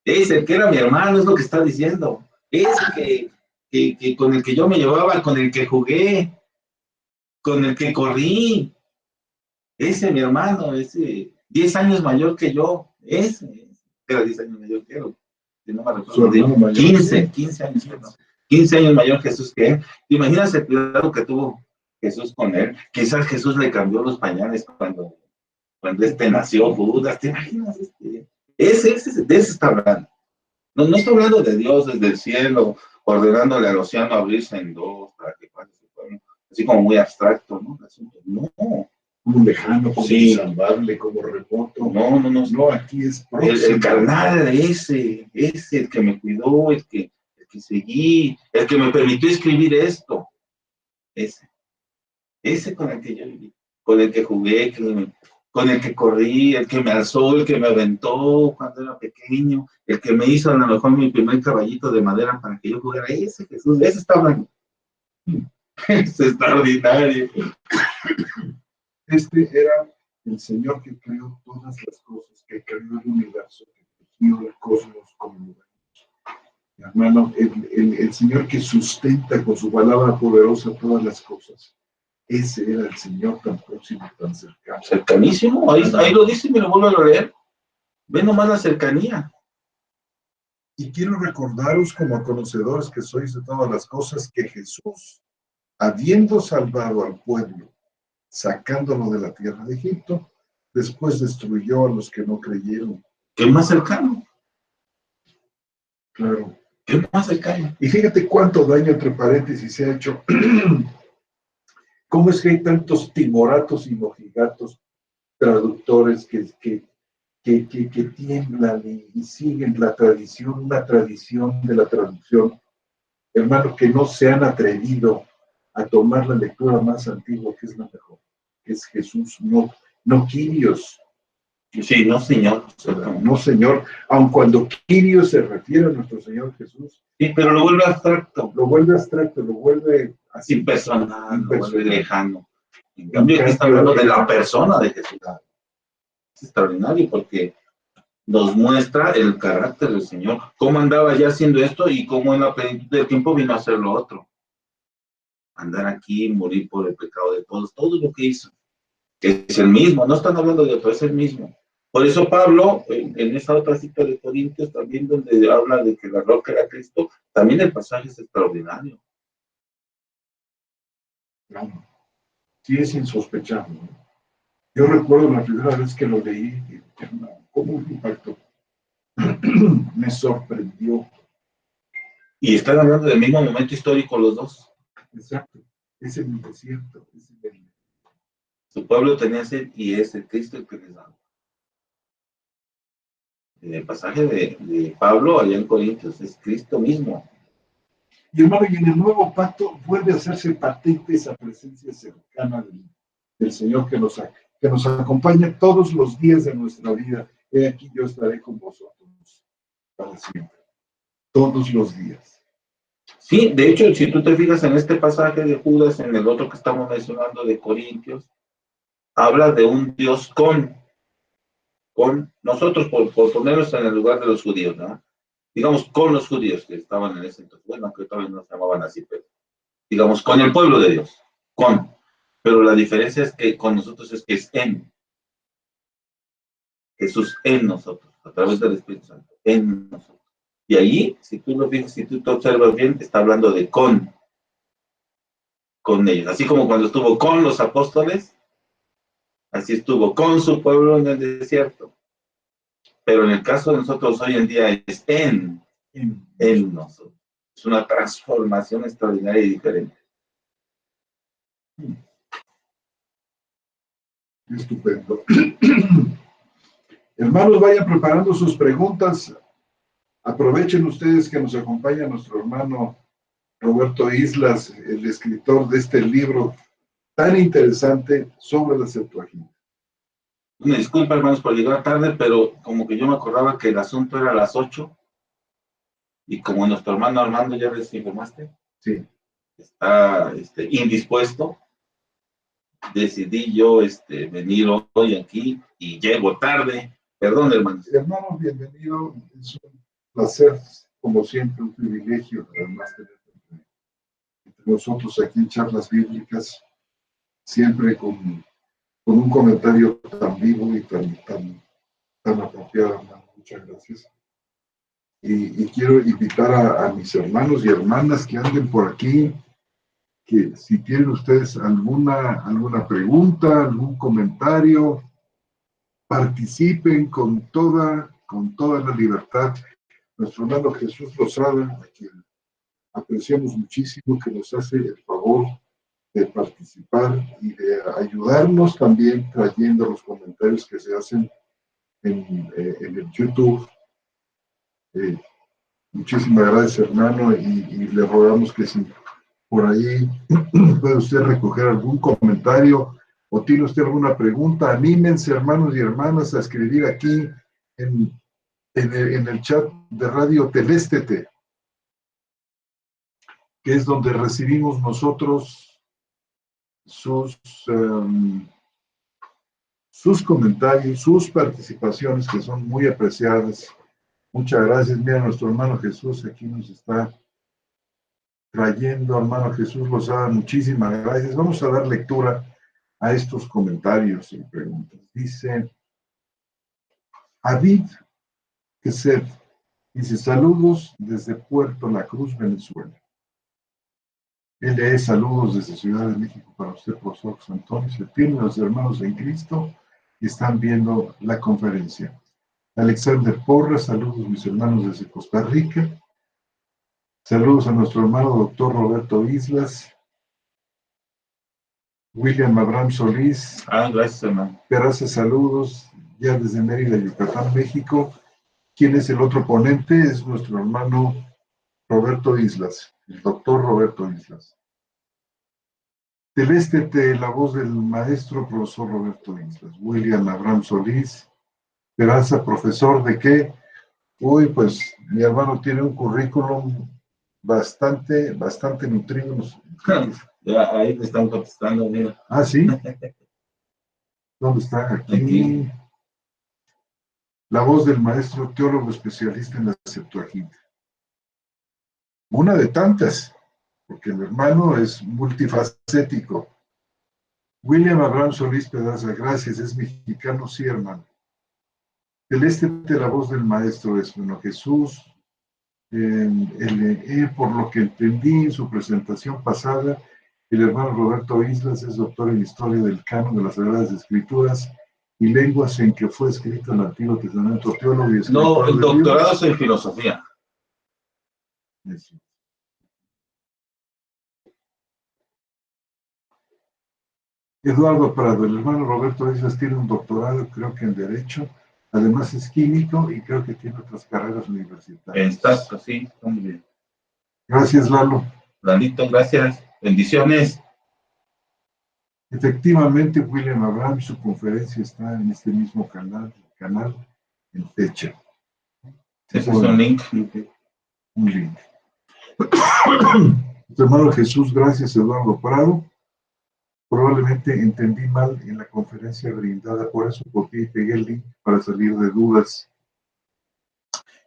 [SPEAKER 1] Es el que era mi hermano, es lo que está diciendo. Es que con el que yo me llevaba, con el que jugué, con el que corrí. Ese mi hermano, ese 10 años mayor que yo. Ese era 10 años mayor que él. Si no me recuerdo, 15 años. No. 15 años mayor Jesús que él. ¿Te imaginas el cuidado que tuvo Jesús con él? Quizás Jesús le cambió los pañales cuando nació Judas. ¿Te imaginas? De ese está hablando. No está hablando de Dios desde el cielo, ordenándole al océano abrirse en dos para que pase su pueblo. Así como muy abstracto, ¿no? No.
[SPEAKER 2] Como lejano, como insalvable, como remoto.
[SPEAKER 1] No,
[SPEAKER 2] aquí es
[SPEAKER 1] el carnal, ese, el que me cuidó, el que seguí, el que me permitió escribir esto. Ese con el que yo viví, con el que jugué, con el que corrí, el que me alzó, el que me aventó cuando era pequeño, el que me hizo a lo mejor mi primer caballito de madera para que yo jugara. Ese Jesús, ese está hablando. Es extraordinario.
[SPEAKER 2] Este era el Señor que creó todas las cosas, que creó el universo, que creó el cosmos como lo vemos. Hermano, el Señor que sustenta con su palabra poderosa todas las cosas. Ese era el Señor tan próximo, tan cercano.
[SPEAKER 1] Cercanísimo, ahí lo dice y me lo vuelvo a leer. Ve nomás la cercanía.
[SPEAKER 2] Y quiero recordaros, como conocedores que sois de todas las cosas, que Jesús, habiendo salvado al pueblo, sacándolo de la tierra de Egipto, después destruyó a los que no creyeron.
[SPEAKER 1] ¿Qué más cercano?
[SPEAKER 2] Claro.
[SPEAKER 1] ¿Qué más cercano?
[SPEAKER 2] Y fíjate cuánto daño, entre paréntesis, se ha hecho. ¿Cómo es que hay tantos timoratos y mojigatos traductores que tiemblan y siguen la tradición, una tradición de la traducción? Hermano, que no se han atrevido a tomar la lectura más antigua, que es la mejor, que es Jesús, no Kyrios.
[SPEAKER 1] Sí, no Señor.
[SPEAKER 2] No Señor, aun cuando Kyrios se refiere a nuestro Señor Jesús.
[SPEAKER 1] Sí, pero lo vuelve abstracto.
[SPEAKER 2] Lo vuelve así.
[SPEAKER 1] Impersonal, lo vuelve lejano. En cambio, aquí está hablando de la persona de Jesús. Es extraordinario porque nos muestra el carácter del Señor, cómo andaba ya haciendo esto y cómo en la plenitud del tiempo vino a hacer lo otro. Andar aquí, morir por el pecado de todos, todo lo que hizo, que es el mismo, no están hablando de otro, es el mismo. Por eso Pablo, en esa otra cita de Corintios, también donde habla de que la roca era Cristo, también el pasaje es extraordinario.
[SPEAKER 2] Claro. Sí, es insospechable, ¿no? Yo recuerdo la primera vez que lo leí, ¿cómo me impactó? Me sorprendió.
[SPEAKER 1] Y están hablando del mismo momento histórico los dos.
[SPEAKER 2] Exacto. Es en el desierto.
[SPEAKER 1] Su pueblo tenía sed y es el Cristo el que les da. En el pasaje de Pablo allá en Corintios es Cristo mismo.
[SPEAKER 2] Y hermano, y en el nuevo pacto vuelve a hacerse patente esa presencia cercana del Señor que nos acompaña todos los días de nuestra vida. He aquí yo estaré con vosotros para siempre. Todos los días.
[SPEAKER 1] Sí, de hecho, si tú te fijas en este pasaje de Judas, en el otro que estamos mencionando de Corintios, habla de un Dios con nosotros, por ponernos en el lugar de los judíos, ¿no? Digamos, con los judíos que estaban en ese entonces, bueno, que todavía no se llamaban así, pero digamos, con el pueblo de Dios, pero la diferencia es que con nosotros es que es en, Jesús en nosotros, a través del Espíritu Santo, en nosotros. Y ahí, si tú lo fijas, si tú te observas bien, está hablando de con ellos, así como cuando estuvo con los apóstoles, así estuvo con su pueblo en el desierto. Pero en el caso de nosotros hoy en día es en nosotros. Es una transformación extraordinaria y diferente.
[SPEAKER 2] Estupendo. Hermanos, vayan preparando sus preguntas. Aprovechen ustedes que nos acompaña nuestro hermano Roberto Islas, el escritor de este libro tan interesante sobre la Septuaginta.
[SPEAKER 1] Una disculpa, hermanos, por llegar tarde, pero como que yo me acordaba que el asunto era a las 8, y como nuestro hermano Armando ya les informaste,
[SPEAKER 2] sí,
[SPEAKER 1] está indispuesto, decidí yo venir hoy aquí y llego tarde. Perdón, hermanos.
[SPEAKER 2] Hermano, bienvenido. Es un placer, como siempre, un privilegio, además, tener entre nosotros aquí en Charlas Bíblicas, siempre con un comentario tan vivo y tan apropiado, hermano. Muchas gracias. Y quiero invitar a mis hermanos y hermanas que anden por aquí, que si tienen ustedes alguna pregunta, algún comentario, participen con toda la libertad. Nuestro hermano Jesús Lozada, a quien apreciamos muchísimo, que nos hace el favor de participar y de ayudarnos también trayendo los comentarios que se hacen en el YouTube. Muchísimas gracias, hermano, y le rogamos que si por ahí puede usted recoger algún comentario o tiene usted alguna pregunta, anímense, hermanos y hermanas, a escribir aquí en el chat de Radio Teléstete, que es donde recibimos nosotros sus comentarios, sus participaciones, que son muy apreciadas. Muchas gracias. Mira, nuestro hermano Jesús aquí nos está trayendo, hermano Jesús Lozada, muchísimas gracias. Vamos a dar lectura a estos comentarios y preguntas. Dice David Quesed, dice, saludos desde Puerto La Cruz, Venezuela. Él es saludos desde Ciudad de México para usted, profesor José Antonio Septiembre, los hermanos en Cristo que están viendo la conferencia. Alexander Porras, saludos mis hermanos desde Costa Rica. Saludos a nuestro hermano doctor Roberto Islas. William Abraham Solís.
[SPEAKER 1] Gracias, hermano.
[SPEAKER 2] Gracias, saludos ya desde Mérida, Yucatán, México. ¿Quién es el otro ponente? Es nuestro hermano Roberto Islas, el doctor Roberto Islas. Teléstete, la voz del maestro profesor Roberto Islas. William Abraham Solís. Gracias, profesor, ¿de qué? Uy, pues mi hermano tiene un currículum bastante nutrido.
[SPEAKER 1] Ya, ahí te están contestando, mira.
[SPEAKER 2] Ah, ¿sí? ¿Dónde está? Aquí. la voz del maestro teólogo especialista en la Septuaginta. Una de tantas, porque el hermano es multifacético. William Abraham Solís Pedraza, gracias, es mexicano, sí, hermano. Celeste, la voz del maestro es, bueno, Jesús, por lo que entendí en su presentación pasada, el hermano Roberto Islas es doctor en Historia del Canon de las Sagradas Escrituras y lenguas en que fue escrito el Antiguo Testamento, teólogo y escritor.
[SPEAKER 1] No, el doctorado es en filosofía.
[SPEAKER 2] Eso. Eduardo Prado, el hermano Roberto Islas tiene un doctorado, creo que en Derecho, además es químico y creo que tiene otras carreras universitarias.
[SPEAKER 1] Exacto, sí, muy bien.
[SPEAKER 2] Gracias, Lalo.
[SPEAKER 1] Lalito, gracias. Bendiciones.
[SPEAKER 2] Efectivamente, William Abraham, su conferencia está en este mismo canal en fecha.
[SPEAKER 1] Ese es un link.
[SPEAKER 2] Un link. Hermano Jesús, gracias, Eduardo Prado. Probablemente entendí mal en la conferencia brindada, por eso copié y pegué el link para salir de dudas.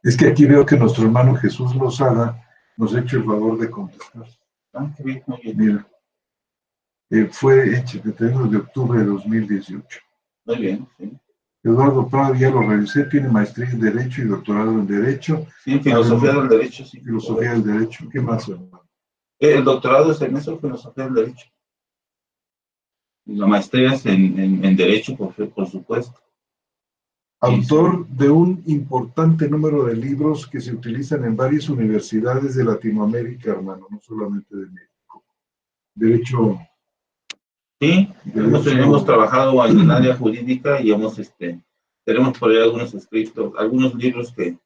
[SPEAKER 2] Es que aquí veo que nuestro hermano Jesús Lozada nos ha hecho el favor de contestar.
[SPEAKER 1] Ah, qué bien, muy bien.
[SPEAKER 2] Mira. Fue hecho el 31 de octubre de 2018.
[SPEAKER 1] Muy bien, sí.
[SPEAKER 2] Eduardo Prado, ya lo revisé, tiene maestría en Derecho y doctorado en Derecho.
[SPEAKER 1] Sí, en Filosofía del Derecho, sí.
[SPEAKER 2] Filosofía del Derecho. ¿Qué más, hermano?
[SPEAKER 1] El doctorado es en eso, Filosofía del Derecho. Y la maestría es en Derecho, por supuesto.
[SPEAKER 2] Autor de un importante número de libros que se utilizan en varias universidades de Latinoamérica, hermano, no solamente de México. Derecho.
[SPEAKER 1] Sí, hemos trabajado en el área jurídica y tenemos por ahí algunos escritos, algunos libros que,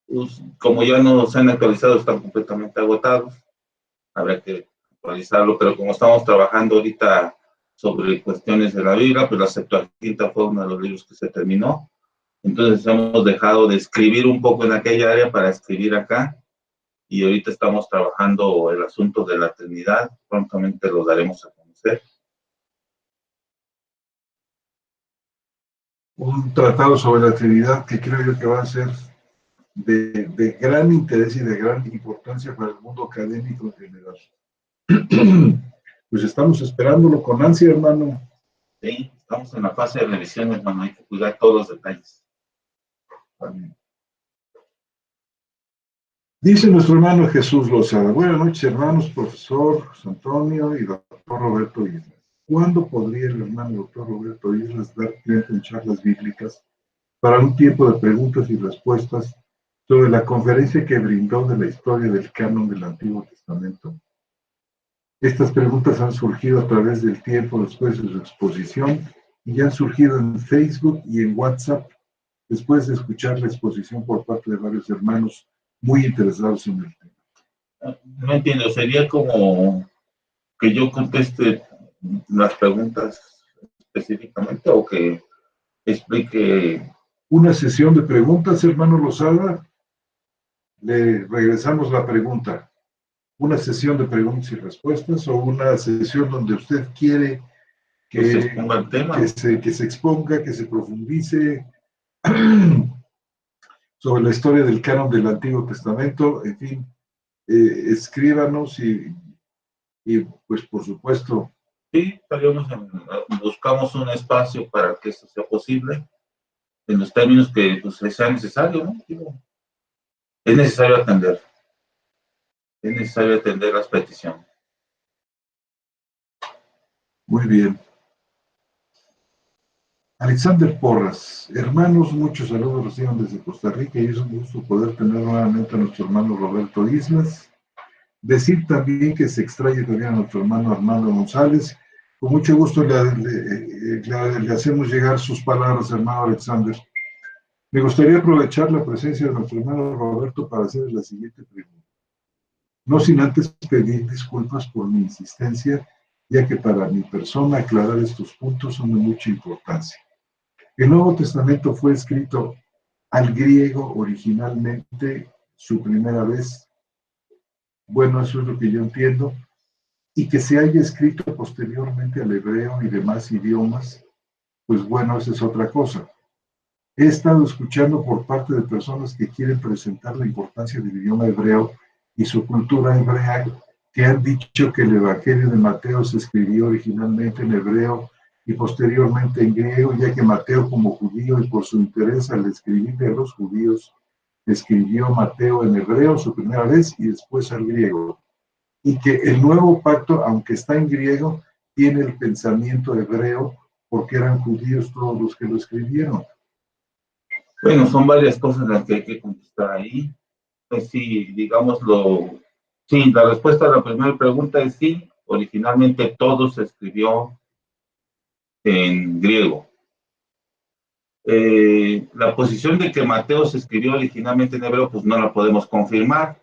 [SPEAKER 1] pues, como ya no se han actualizado, están completamente agotados. Habrá que actualizarlo, pero como estamos trabajando ahorita sobre cuestiones de la Biblia, pues la Septuaginta fue uno de los libros que se terminó. Entonces hemos dejado de escribir un poco en aquella área para escribir acá. Y ahorita estamos trabajando el asunto de la Trinidad. Prontamente lo daremos a conocer.
[SPEAKER 2] Un tratado sobre la Trinidad que creo yo que va a ser de gran interés y de gran importancia para el mundo académico en general. Pues estamos esperándolo con ansia, hermano.
[SPEAKER 1] Sí, estamos en la fase de revisión, hermano. Hay que cuidar todos los detalles.
[SPEAKER 2] Amén. Dice nuestro hermano Jesús Lozada. Buenas noches, hermanos, profesor José Antonio y doctor Roberto Islas. ¿Cuándo podría el hermano doctor Roberto Islas dar tiempo en charlas bíblicas para un tiempo de preguntas y respuestas sobre la conferencia que brindó de la historia del canon del Antiguo Testamento? Estas preguntas han surgido a través del tiempo después de su exposición y ya han surgido en Facebook y en WhatsApp después de escuchar la exposición por parte de varios hermanos muy interesados en el tema.
[SPEAKER 1] No entiendo, sería como que yo conteste las preguntas específicamente o que explique.
[SPEAKER 2] Una sesión de preguntas, hermano Lozada. Le regresamos la pregunta. Una sesión de preguntas y respuestas o una sesión donde usted quiere que
[SPEAKER 1] se exponga el tema.
[SPEAKER 2] Que se exponga, que se profundice sobre la historia del canon del Antiguo Testamento. En fin, escríbanos y pues por supuesto.
[SPEAKER 1] Sí, buscamos un espacio para que esto sea posible en los términos que pues, sea necesario, ¿no? Es necesario atender. Es necesario atender las peticiones.
[SPEAKER 2] Muy bien. Alexander Porras, hermanos, muchos saludos reciban desde Costa Rica y es un gusto poder tener nuevamente a nuestro hermano Roberto Islas. Decir también que se extraña también a nuestro hermano Armando González. Con mucho gusto le hacemos llegar sus palabras, hermano Alexander. Me gustaría aprovechar la presencia de nuestro hermano Roberto para hacerle la siguiente pregunta. No sin antes pedir disculpas por mi insistencia, ya que para mi persona aclarar estos puntos son de mucha importancia. El Nuevo Testamento fue escrito al griego originalmente su primera vez. Bueno, eso es lo que yo entiendo. Y que se haya escrito posteriormente al hebreo y demás idiomas, pues bueno, esa es otra cosa. he estado escuchando por parte de personas que quieren presentar la importancia del idioma hebreo y su cultura hebrea, que han dicho que el Evangelio de Mateo se escribió originalmente en hebreo y posteriormente en griego, ya que Mateo, como judío y por su interés al escribirle a los judíos, escribió Mateo en hebreo su primera vez y después al griego. Y que el nuevo pacto, aunque está en griego, tiene el pensamiento hebreo porque eran judíos todos los que lo escribieron.
[SPEAKER 1] Bueno, son varias cosas las que hay que contestar ahí. Pues sí, digámoslo, sí, la respuesta a la primera pregunta es sí, originalmente todo se escribió en griego. La posición de que Mateo se escribió originalmente en hebreo, pues no la podemos confirmar,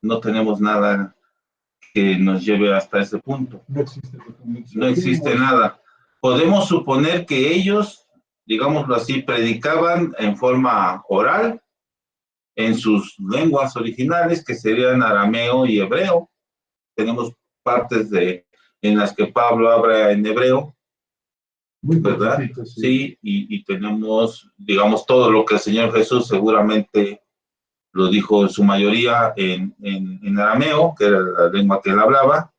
[SPEAKER 1] no tenemos nada que nos lleve hasta ese punto. No existe nada. Podemos suponer que ellos, digámoslo así, predicaban en forma oral, en sus lenguas originales, que serían arameo y hebreo. Tenemos partes en las que Pablo habla en hebreo, ¿verdad? Sí, y tenemos, digamos, todo lo que el Señor Jesús seguramente lo dijo en su mayoría en arameo, que era la lengua que él hablaba,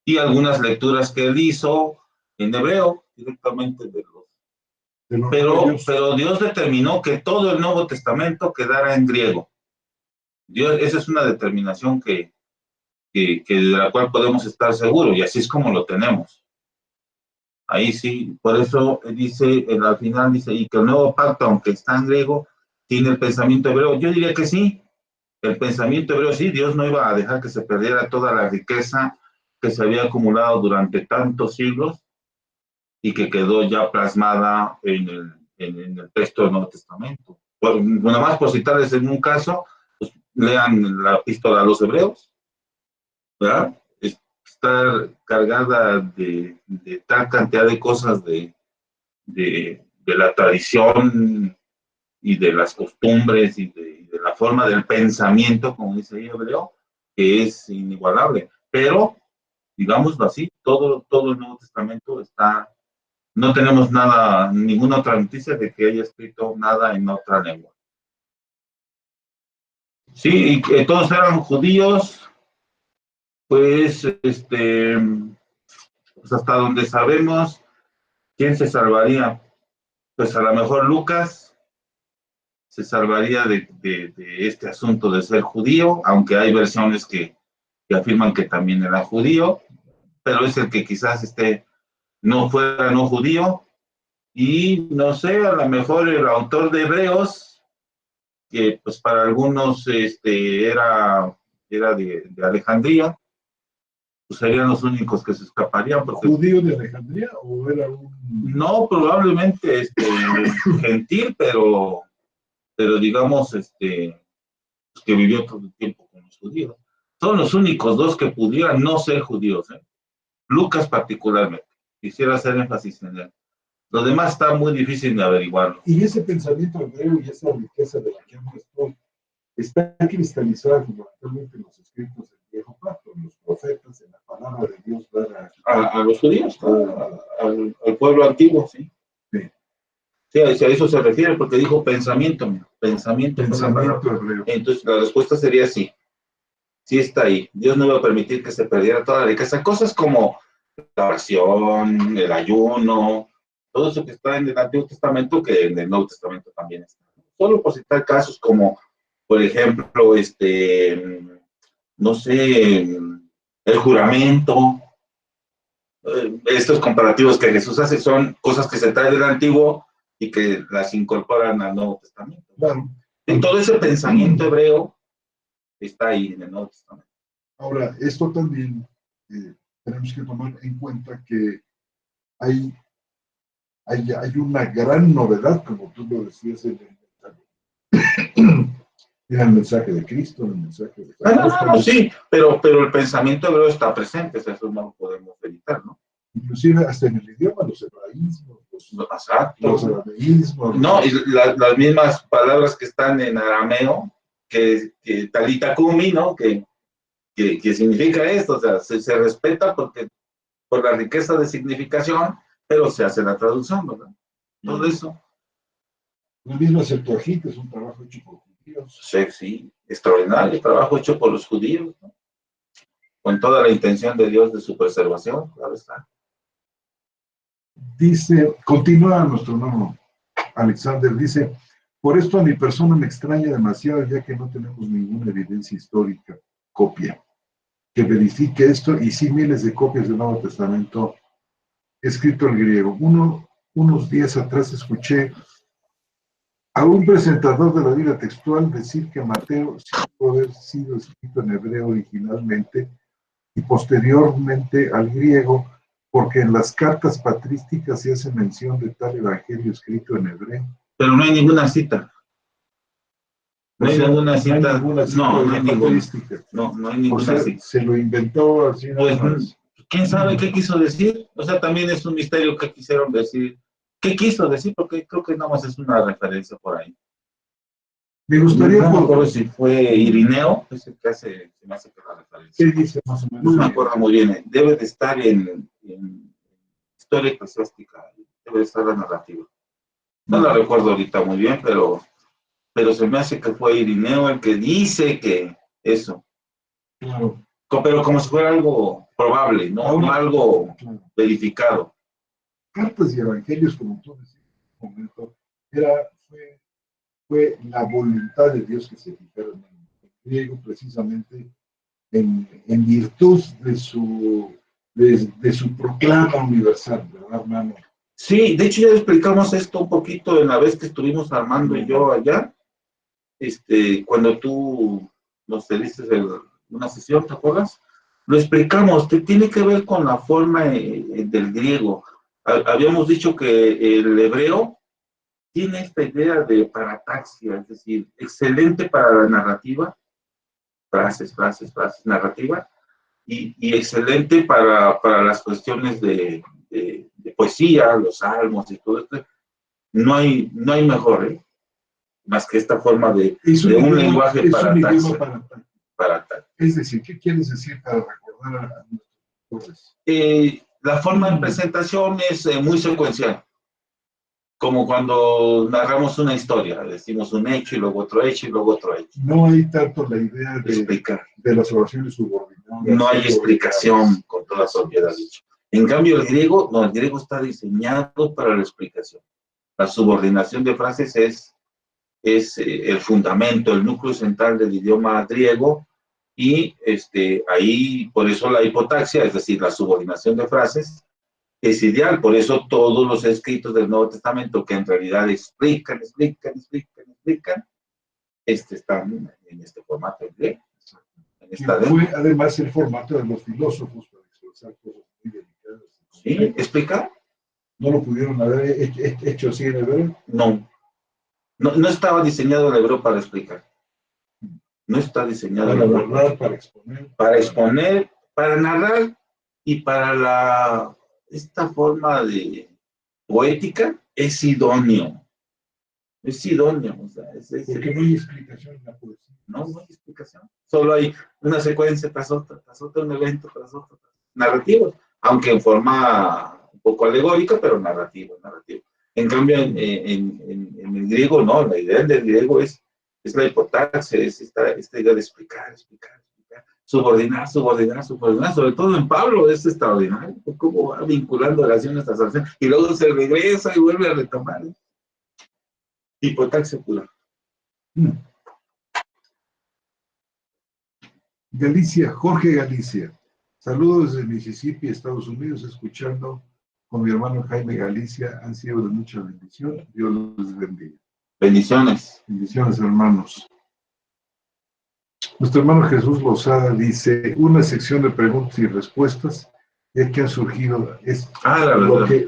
[SPEAKER 1] y algunas lecturas que él hizo en hebreo, directamente de los... Pero Dios determinó que todo el Nuevo Testamento quedara en griego. Dios, esa es una determinación de la cual podemos estar seguros, y así es como lo tenemos. Ahí sí, por eso dice, al final dice, y que el nuevo pacto, aunque está en griego, tiene el pensamiento hebreo. Yo diría que sí, el pensamiento hebreo sí, Dios no iba a dejar que se perdiera toda la riqueza que se había acumulado durante tantos siglos y que quedó ya plasmada en el texto del Nuevo Testamento. Bueno, nada más por citarles en un caso, pues, lean la epístola a los hebreos, ¿verdad? Está cargada de tal cantidad de cosas de la tradición y de las costumbres y de la forma del pensamiento, como dice ahí hebreo, que es inigualable. Pero, digámoslo así, todo el Nuevo Testamento está, no tenemos nada, ninguna otra noticia de que haya escrito nada en otra lengua. Sí, y que todos eran judíos, pues, pues hasta donde sabemos, ¿quién se salvaría? Pues a lo mejor Lucas se salvaría de este asunto de ser judío, aunque hay versiones que afirman que también era judío, pero es el que quizás no fuera no judío, y no sé, a lo mejor el autor de Hebreos, que pues para algunos era de Alejandría, pues serían los únicos que se escaparían. Porque,
[SPEAKER 2] ¿judío de Alejandría o era un...?
[SPEAKER 1] No, probablemente gentil, pero digamos, que vivió todo el tiempo con los judíos. Son los únicos dos que pudieran no ser judíos, ¿eh? Lucas particularmente. Quisiera hacer énfasis en él. Lo demás está muy difícil de averiguarlo.
[SPEAKER 2] Y ese pensamiento hebreo y esa riqueza de la que hablo estoy, está cristalizada fundamentalmente en los escritos del Viejo Pacto, en los profetas, en la palabra de Dios dada
[SPEAKER 1] a los judíos, al pueblo antiguo, sí. Sí, a eso se refiere, porque dijo pensamiento hebreo. Entonces, la respuesta sería sí. Sí está ahí. Dios no iba a permitir que se perdiera toda la riqueza. Cosas como la oración, el ayuno, todo eso que está en el Antiguo Testamento, que en el Nuevo Testamento también está. Solo por citar casos como, por ejemplo, no sé, el juramento. Estos comparativos que Jesús hace son cosas que se traen del Antiguo y que las incorporan al Nuevo Testamento.
[SPEAKER 2] Claro.
[SPEAKER 1] En todo ese pensamiento hebreo está ahí en el Nuevo Testamento.
[SPEAKER 2] Ahora, esto también tenemos que tomar en cuenta que hay una gran novedad, como tú lo decías en el mensaje de Cristo, en el mensaje de
[SPEAKER 1] no, sí, pero el pensamiento hebreo está presente, eso no lo podemos evitar, ¿no?
[SPEAKER 2] Inclusive hasta en el idioma, los hebraísmos, los arameísmos.
[SPEAKER 1] No, y las mismas palabras que están en arameo, que talita kumi, ¿no? Que significa esto, o sea, se respeta por la riqueza de significación, pero se hace la traducción, ¿verdad? Todo eso.
[SPEAKER 2] La misma Septuaginta es un trabajo hecho por judíos.
[SPEAKER 1] Sí, sí, extraordinario trabajo hecho por los judíos, ¿no? Con toda la intención de Dios de su preservación, claro está.
[SPEAKER 2] Dice, continúa nuestro hermano Alexander, dice, por esto a mi persona me extraña demasiado, ya que no tenemos ninguna evidencia histórica, copia, que verifique esto, y sí miles de copias del Nuevo Testamento escrito en griego. Unos días atrás escuché a un presentador de la Biblia textual decir que Mateo sí pudo haber sido escrito en hebreo originalmente y posteriormente al griego, porque en las cartas patrísticas se hace mención de tal evangelio escrito en hebreo.
[SPEAKER 1] Pero no hay ninguna cita. No hay ninguna cita.
[SPEAKER 2] No hay ninguna cita
[SPEAKER 1] No hay ninguna.
[SPEAKER 2] patrística.
[SPEAKER 1] No hay ninguna cita.
[SPEAKER 2] Se lo inventó así nada más.
[SPEAKER 1] ¿Quién sabe qué quiso decir? O sea, también es un misterio qué quisieron decir. ¿Qué quiso decir? Porque creo que nada más es una referencia por ahí.
[SPEAKER 2] Me gustaría...
[SPEAKER 1] No me acuerdo si fue Irineo, es el que hace, se me hace que la referencia.
[SPEAKER 2] ¿Qué dice más o menos?
[SPEAKER 1] No me acuerdo muy bien. Debe de estar en historia eclesiástica, debe de estar la narrativa. No la recuerdo ahorita muy bien, pero se me hace que fue Irineo el que dice que eso.
[SPEAKER 2] Claro.
[SPEAKER 1] Pero como si fuera algo probable, no,
[SPEAKER 2] Ahora,
[SPEAKER 1] no algo
[SPEAKER 2] claro, verificado. Cartas y evangelios, como tú decías en un momento, fue la voluntad de Dios que se fijaron en griego, precisamente en virtud de su proclama universal, ¿verdad, hermano?
[SPEAKER 1] Sí, de hecho ya explicamos esto un poquito en la vez que estuvimos Armando y yo allá, cuando tú nos diste una sesión, ¿te acuerdas? Lo explicamos, que tiene que ver con la forma del griego. Habíamos dicho que el hebreo tiene esta idea de parataxia, es decir, excelente para la narrativa, frases, narrativa, y excelente para las cuestiones de poesía, los salmos y todo esto. No hay mejor, más que esta forma de un lenguaje para tal.
[SPEAKER 2] Es decir, ¿qué quieres decir para recordar a nuestros
[SPEAKER 1] la forma de presentación es muy secuencial. Como cuando narramos una historia, decimos un hecho y luego otro hecho y luego otro hecho.
[SPEAKER 2] No hay tanto la idea de
[SPEAKER 1] explicar.
[SPEAKER 2] De las oraciones subordinadas.
[SPEAKER 1] No hay explicación con toda propiedad dicho. En cambio, el griego está diseñado para la explicación. La subordinación de frases es el fundamento, el núcleo central del idioma griego, y ahí, por eso la hipotaxia, es decir, la subordinación de frases, es ideal. Por eso todos los escritos del Nuevo Testamento, que en realidad explican, están en este formato griego.
[SPEAKER 2] Fue además el formato de los filósofos para expresar cosas muy delicadas.
[SPEAKER 1] ¿Sí? ¿Explicar?
[SPEAKER 2] ¿No lo pudieron haber hecho así en hebreo?
[SPEAKER 1] No estaba diseñado el hebreo para explicar. No está diseñado
[SPEAKER 2] para narrar, para exponer.
[SPEAKER 1] Para exponer, para narrar y para esta forma de poética es idóneo. Es idóneo. O sea,
[SPEAKER 2] porque no hay explicación en la poesía.
[SPEAKER 1] No hay explicación. Solo hay una secuencia tras otra, un evento tras otro. Narrativo, aunque en forma un poco alegórica, pero narrativo. En cambio, en el griego, no, la idea del griego es la hipotaxia, es esta idea de explicar, subordinar, sobre todo en Pablo, es extraordinario, cómo va vinculando oraciones tras oración, y luego se regresa y vuelve a retomar. Hipotaxia pura.
[SPEAKER 2] Galicia, Jorge Galicia. Saludos desde Mississippi, Estados Unidos, escuchando con mi hermano Jaime Galicia. Han sido de mucha bendición. Dios los bendiga.
[SPEAKER 1] Bendiciones.
[SPEAKER 2] Bendiciones, hermanos. Nuestro hermano Jesús Lozada dice, una sección de preguntas y respuestas, ya que han surgido,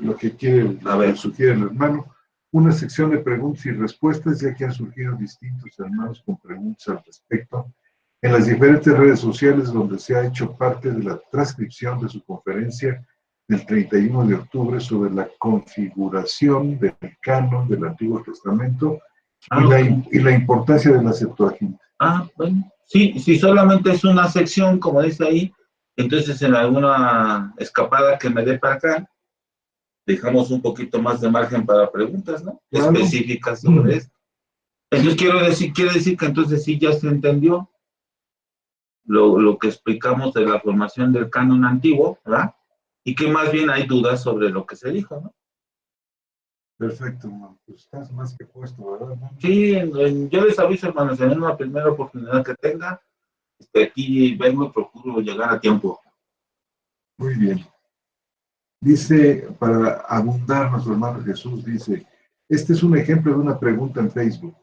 [SPEAKER 2] lo que quiere, sugiere el hermano, una sección de preguntas y respuestas, ya que han surgido distintos hermanos con preguntas al respecto en las diferentes redes sociales donde se ha hecho parte de la transcripción de su conferencia del 31 de octubre sobre la configuración del canon del Antiguo Testamento y la importancia de la Septuaginta.
[SPEAKER 1] Bueno. Sí, si solamente es una sección, como dice ahí, entonces en alguna escapada que me dé para acá, dejamos un poquito más de margen para preguntas, ¿no?
[SPEAKER 2] Claro.
[SPEAKER 1] Específicas sobre esto. Entonces quiere decir que entonces sí ya se entendió lo que explicamos de la formación del canon antiguo, ¿verdad? Y que más bien hay dudas sobre lo que se dijo, ¿no?
[SPEAKER 2] Perfecto, hermano. Pues estás más que puesto, ¿verdad, hermano?
[SPEAKER 1] Sí, yo les aviso, hermanos, en una primera oportunidad que tenga, aquí vengo y procuro llegar a tiempo.
[SPEAKER 2] Muy bien. Dice, para abundar, nuestro hermano Jesús dice, este es un ejemplo de una pregunta en Facebook.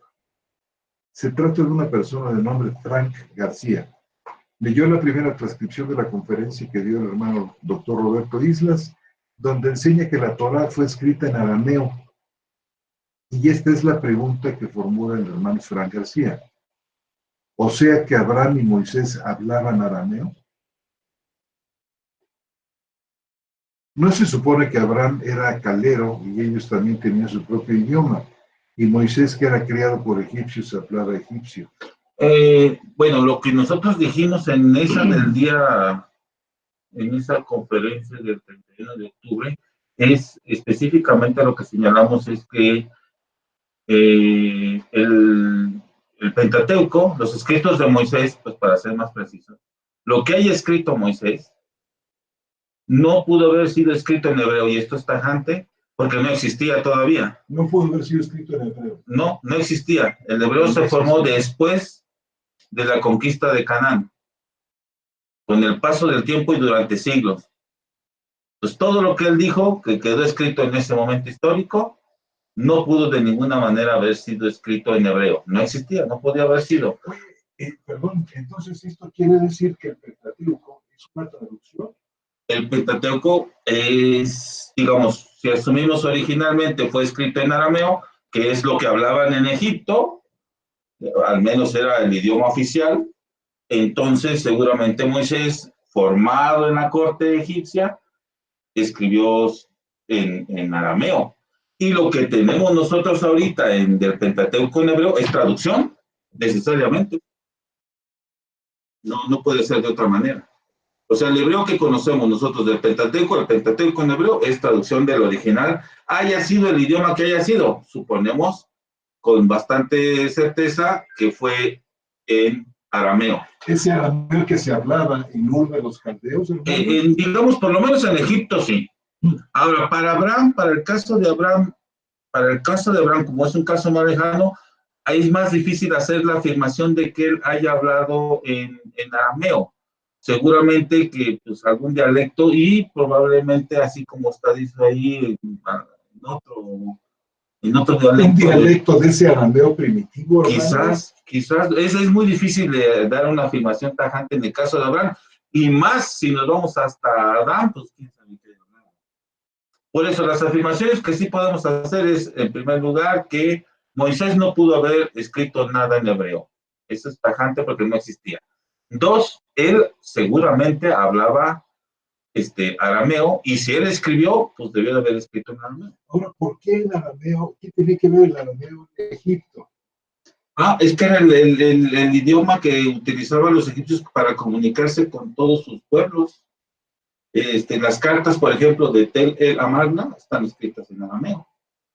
[SPEAKER 2] Se trata de una persona de nombre Frank García. Leyó la primera transcripción de la conferencia que dio el hermano doctor Roberto Islas, donde enseña que la Torá fue escrita en arameo. Y esta es la pregunta que formula el hermano Frank García. O sea que Abraham y Moisés hablaban arameo. ¿No se supone que Abraham era caldero y ellos también tenían su propio idioma? Y Moisés, que era criado por egipcios, hablaba egipcio.
[SPEAKER 1] Bueno, lo que nosotros dijimos en esa del día, en esa conferencia del 31 de octubre, es específicamente lo que señalamos es que el Pentateuco, los escritos de Moisés, pues para ser más preciso, lo que haya escrito Moisés no pudo haber sido escrito en hebreo, y esto es tajante, porque no existía todavía.
[SPEAKER 2] No pudo haber sido escrito en hebreo.
[SPEAKER 1] No existía. El hebreo se formó después de la conquista de Canaán, con el paso del tiempo y durante siglos. Pues todo lo que él dijo, que quedó escrito en ese momento histórico, no pudo de ninguna manera haber sido escrito en hebreo. No existía, no podía haber sido.
[SPEAKER 2] Perdón, entonces esto quiere decir que el Pentateuco es una traducción.
[SPEAKER 1] El Pentateuco es, digamos, si asumimos originalmente fue escrito en arameo, que es lo que hablaban en Egipto, al menos era el idioma oficial, entonces seguramente Moisés, formado en la corte egipcia, escribió en arameo. Y lo que tenemos nosotros ahorita del Pentateuco en hebreo es traducción, necesariamente. No puede ser de otra manera. O sea, el hebreo que conocemos nosotros del Pentateuco, el Pentateuco en hebreo es traducción del original, haya sido el idioma que haya sido. Suponemos con bastante certeza que fue en arameo.
[SPEAKER 2] Ese arameo que se hablaba en Ur de los caldeos,
[SPEAKER 1] digamos, por lo menos en Egipto, sí. Ahora, para Abraham, para el caso de Abraham, como es un caso más lejano, ahí es más difícil hacer la afirmación de que él haya hablado en arameo. Seguramente que pues algún dialecto y probablemente así como está dicho ahí en otro dialecto.
[SPEAKER 2] Un dialecto de ese arameo primitivo, hermano.
[SPEAKER 1] Quizás, es muy difícil de dar una afirmación tajante en el caso de Abraham, y más si nos vamos hasta Adán, pues quién sabe qué. Por eso las afirmaciones que sí podemos hacer es, en primer lugar, que Moisés no pudo haber escrito nada en hebreo. Eso es tajante porque no existía. Dos, él seguramente hablaba arameo, y si él escribió, pues debió de haber escrito en arameo.
[SPEAKER 2] Ahora, ¿por qué el arameo? ¿Qué tiene que ver el arameo en Egipto?
[SPEAKER 1] Es que era el idioma que utilizaban los egipcios para comunicarse con todos sus pueblos. Las cartas, por ejemplo, de Tel el Amarna están escritas en arameo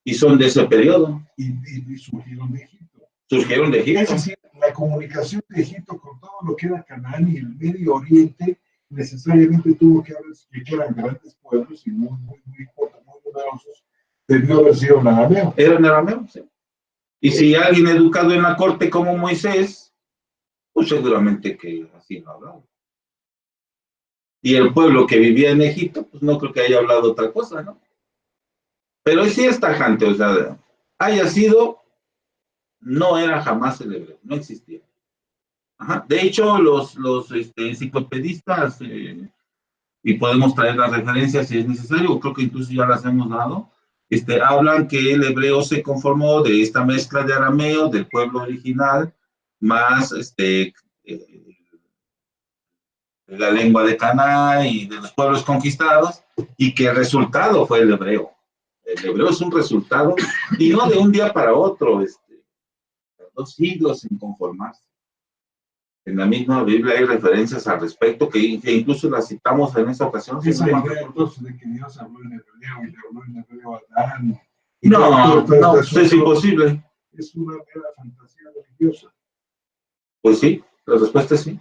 [SPEAKER 1] y son de ese periodo.
[SPEAKER 2] Y surgieron de Egipto.
[SPEAKER 1] Surgieron de Egipto.
[SPEAKER 2] Es decir, la comunicación de Egipto con todo lo que era Canaán y el Medio Oriente necesariamente tuvo que haber, que eran grandes pueblos y muy numerosos, debió haber sido en arameo.
[SPEAKER 1] Era en arameo, sí. Y si alguien educado en la corte como Moisés, pues seguramente que así lo hablaba. Y el pueblo que vivía en Egipto, pues no creo que haya hablado otra cosa, ¿no? Pero sí es tajante, o sea, haya sido, no era jamás el hebreo, no existía. Ajá. De hecho, los enciclopedistas, y podemos traer las referencias si es necesario, creo que incluso ya las hemos dado, hablan que el hebreo se conformó de esta mezcla de arameo del pueblo original, más la lengua de Canaán y de los pueblos conquistados, y que el resultado fue el hebreo. El hebreo es un resultado, y no de un día para otro, 2 siglos sin conformarse. En la misma Biblia hay referencias al respecto que incluso las citamos en esa ocasión.
[SPEAKER 2] Esa idea entonces de que Dios habló en hebreo y le habló en hebreo a Adán.
[SPEAKER 1] No, eso es imposible.
[SPEAKER 2] Es una mera fantasía religiosa.
[SPEAKER 1] Pues sí, la respuesta es sí.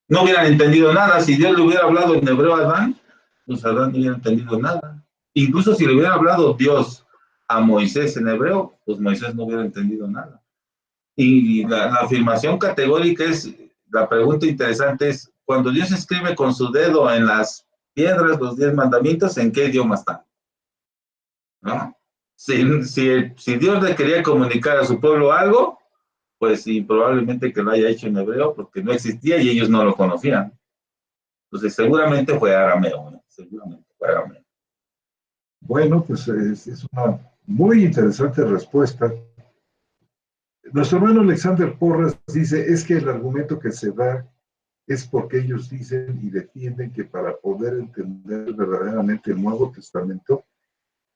[SPEAKER 1] No hubieran entendido nada. Si Dios le hubiera hablado en hebreo a Adán, pues Adán no hubiera entendido nada. Incluso si le hubiera hablado Dios a Moisés en hebreo, pues Moisés no hubiera entendido nada. Y la afirmación categórica es, la pregunta interesante es, cuando Dios escribe con su dedo en las piedras los 10 mandamientos, ¿en qué idioma están? ¿No? Si Dios le quería comunicar a su pueblo algo, pues sí, probablemente que lo haya hecho en hebreo, porque no existía y ellos no lo conocían. Entonces seguramente fue arameo, ¿no? Seguramente fue arameo.
[SPEAKER 2] Bueno, pues es una muy interesante respuesta. Nuestro hermano Alexander Porras dice, es que el argumento que se da es porque ellos dicen y defienden que para poder entender verdaderamente el Nuevo Testamento,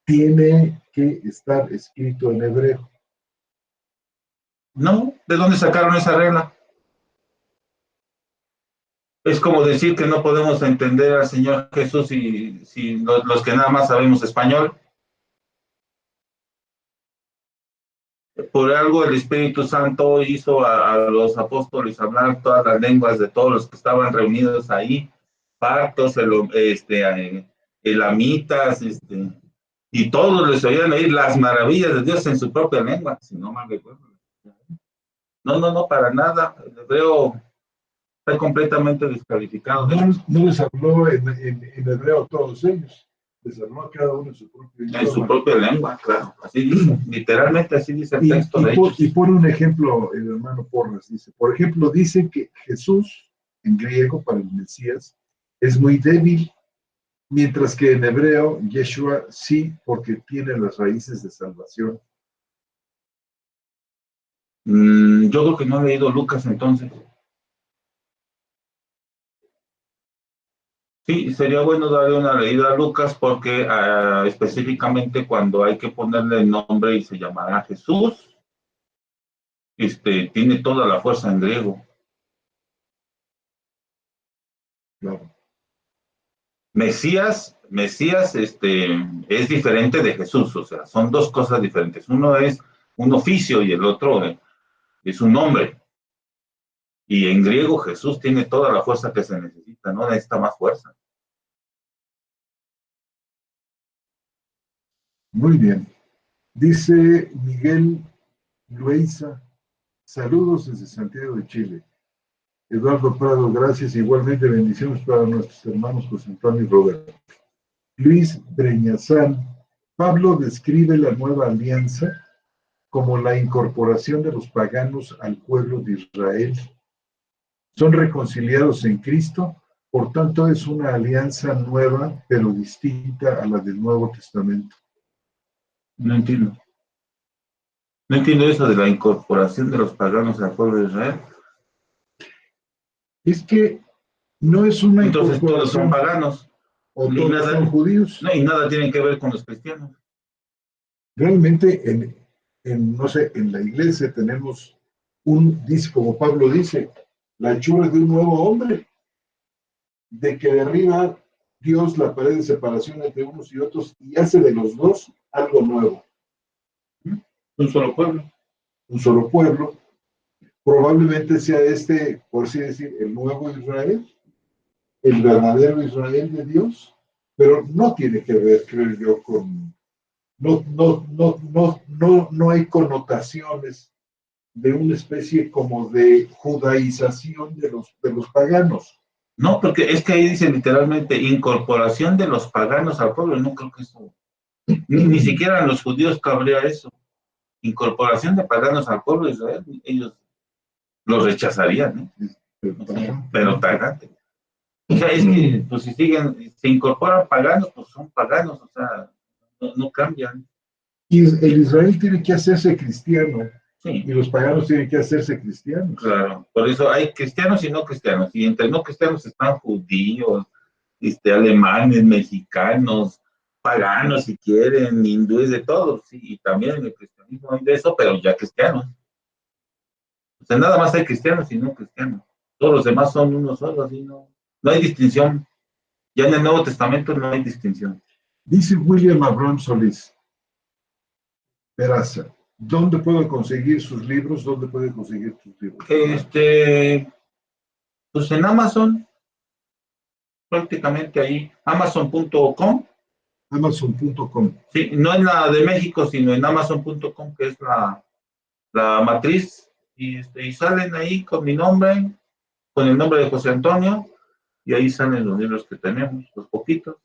[SPEAKER 2] tiene que estar escrito en hebreo.
[SPEAKER 1] No, ¿de dónde sacaron esa regla? Es como decir que no podemos entender al Señor Jesús si los que nada más sabemos español. Por algo el Espíritu Santo hizo a los apóstoles hablar todas las lenguas de todos los que estaban reunidos ahí, partos, elamitas, y todos les oían oír las maravillas de Dios en su propia lengua, si no mal recuerdo. No, para nada. El hebreo está completamente descalificado.
[SPEAKER 2] No les habló en hebreo a todos ellos, les habló a cada uno en su propio idioma.
[SPEAKER 1] En su propia lengua, claro. Así dice, literalmente así dice el texto de ellos.
[SPEAKER 2] Y pone un ejemplo, el hermano Porras dice, por ejemplo, dice que Jesús, en griego, para el Mesías, es muy débil, mientras que en hebreo, Yeshua sí, porque tiene las raíces de salvación.
[SPEAKER 1] Yo creo que no he leído Lucas entonces. Sí, sería bueno darle una leída a Lucas porque específicamente cuando hay que ponerle el nombre y se llamará Jesús, tiene toda la fuerza en griego.
[SPEAKER 2] Claro.
[SPEAKER 1] Mesías, es diferente de Jesús, o sea, son dos cosas diferentes. Uno es un oficio y el otro es un nombre. Y en griego Jesús tiene toda la fuerza que se necesita, no necesita más fuerza.
[SPEAKER 2] Muy bien. Dice Miguel Luisa, saludos desde Santiago de Chile. Eduardo Prado, gracias. Igualmente bendiciones para nuestros hermanos José Antonio y Roberto. Luis Breñazán, Pablo describe la nueva alianza como la incorporación de los paganos al pueblo de Israel. Son reconciliados en Cristo, por tanto es una alianza nueva, pero distinta a la del Nuevo Testamento.
[SPEAKER 1] No entiendo. No entiendo eso de la incorporación de los paganos al pueblo de Israel.
[SPEAKER 2] Es que no es una
[SPEAKER 1] Entonces todos son paganos.
[SPEAKER 2] O todos son judíos.
[SPEAKER 1] No, y nada tienen que ver con los cristianos.
[SPEAKER 2] Realmente, no sé, en la iglesia tenemos dice, como Pablo dice, la hechura de un nuevo hombre, de que derriba Dios la pared de separación entre unos y otros y hace de los dos algo nuevo.
[SPEAKER 1] Un solo pueblo.
[SPEAKER 2] Un solo pueblo. Probablemente sea por así decir, el nuevo Israel, el verdadero Israel de Dios, pero no tiene que ver, creo yo, con... No hay connotaciones de una especie como de judaización de los paganos.
[SPEAKER 1] No, porque es que ahí dice literalmente incorporación de los paganos al pueblo. No creo que eso, ni siquiera en los judíos cabría eso. Incorporación de paganos al pueblo de Israel, ellos los rechazarían, pero tajante. O sea, es que, pues si se incorporan paganos, pues son paganos, o sea, no cambian.
[SPEAKER 2] Y el Israel tiene que hacerse cristiano,
[SPEAKER 1] sí.
[SPEAKER 2] Y los paganos tienen que hacerse cristianos.
[SPEAKER 1] Claro, por eso hay cristianos y no cristianos, y entre no cristianos están judíos, alemanes, mexicanos, paganos si quieren, hindúes, de todos, sí, y también en el cristianismo hay de eso, pero ya cristianos. O sea, nada más hay cristianos y no cristianos. Todos los demás son uno solo, así no hay distinción. Ya en el Nuevo Testamento no hay distinción.
[SPEAKER 2] Dice William Abraham Solís Peraza, ¿dónde puedo conseguir sus libros? ¿Dónde puede conseguir tus libros?
[SPEAKER 1] Pues en Amazon, prácticamente ahí, amazon.com.
[SPEAKER 2] Amazon.com.
[SPEAKER 1] Sí, no en la de México, sino en amazon.com, que es la matriz, y salen ahí con mi nombre, con el nombre de José Antonio, y ahí salen los libros que tenemos, los poquitos.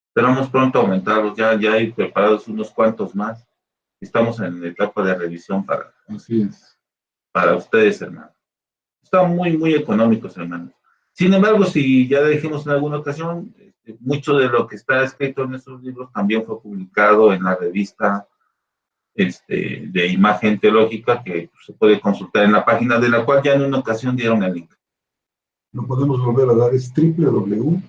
[SPEAKER 1] Esperamos pronto aumentarlos, ya hay preparados unos cuantos más. Estamos en la etapa de revisión para ustedes, hermanos. Están muy, muy económicos, hermanos. Sin embargo, si ya dijimos en alguna ocasión, mucho de lo que está escrito en esos libros también fue publicado en la revista de Imagen Teológica, que se puede consultar en la página, de la cual ya en una ocasión dieron el link.
[SPEAKER 2] Lo podemos volver a dar, es www.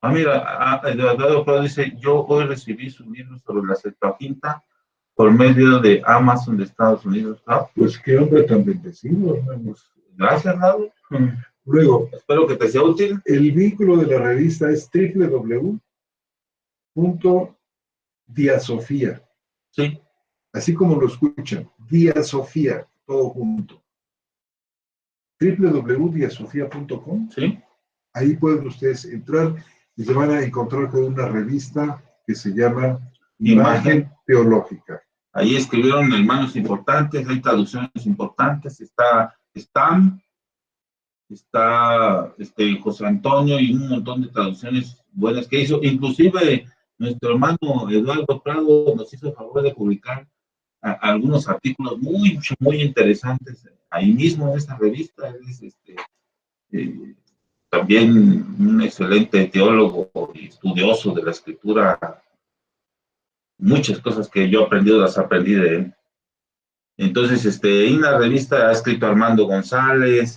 [SPEAKER 1] Mira, Eduardo Prado dice, yo hoy recibí su libro sobre la Septuaginta por medio de Amazon de Estados Unidos.
[SPEAKER 2] Pues qué hombre tan bendecido, hermanos.
[SPEAKER 1] Gracias, Lalo.
[SPEAKER 2] Luego,
[SPEAKER 1] espero que te sea útil.
[SPEAKER 2] El vínculo de la revista es www.diasofía.
[SPEAKER 1] Sí.
[SPEAKER 2] Así como lo escuchan, Diasofía, todo junto. www.diasofía.com.
[SPEAKER 1] Sí.
[SPEAKER 2] Ahí pueden ustedes entrar y se van a encontrar con una revista que se llama Imagen Teológica.
[SPEAKER 1] Ahí escribieron hermanos importantes, hay traducciones importantes, está Stam, está José Antonio y un montón de traducciones buenas que hizo. Inclusive nuestro hermano Eduardo Prado nos hizo el favor de publicar algunos artículos muy, muy interesantes ahí mismo en esta revista. Es también un excelente teólogo y estudioso de la escritura. Muchas cosas que yo he aprendido las aprendí de él. Entonces, en la revista ha escrito Armando González,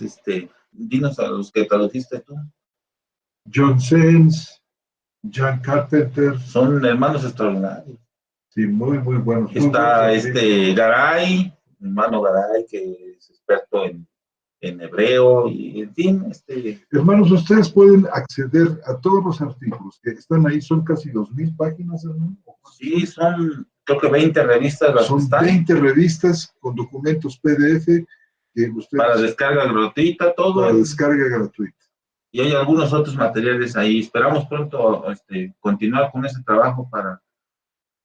[SPEAKER 1] dinos a los que tradujiste tú.
[SPEAKER 2] John Sens, John Carpenter.
[SPEAKER 1] Son hermanos extraordinarios.
[SPEAKER 2] Sí, muy, muy buenos.
[SPEAKER 1] Está Garay, hermano Garay, que es experto en hebreo, y en fin.
[SPEAKER 2] Hermanos, ustedes pueden acceder a todos los artículos que están ahí, son casi 2,000 páginas, hermano.
[SPEAKER 1] Sí, son, creo que 20 revistas.
[SPEAKER 2] Son 20 revistas con documentos PDF que ustedes...
[SPEAKER 1] Para descarga gratuita, todo.
[SPEAKER 2] Para descarga gratuita.
[SPEAKER 1] Y hay algunos otros materiales ahí. Esperamos pronto continuar con ese trabajo para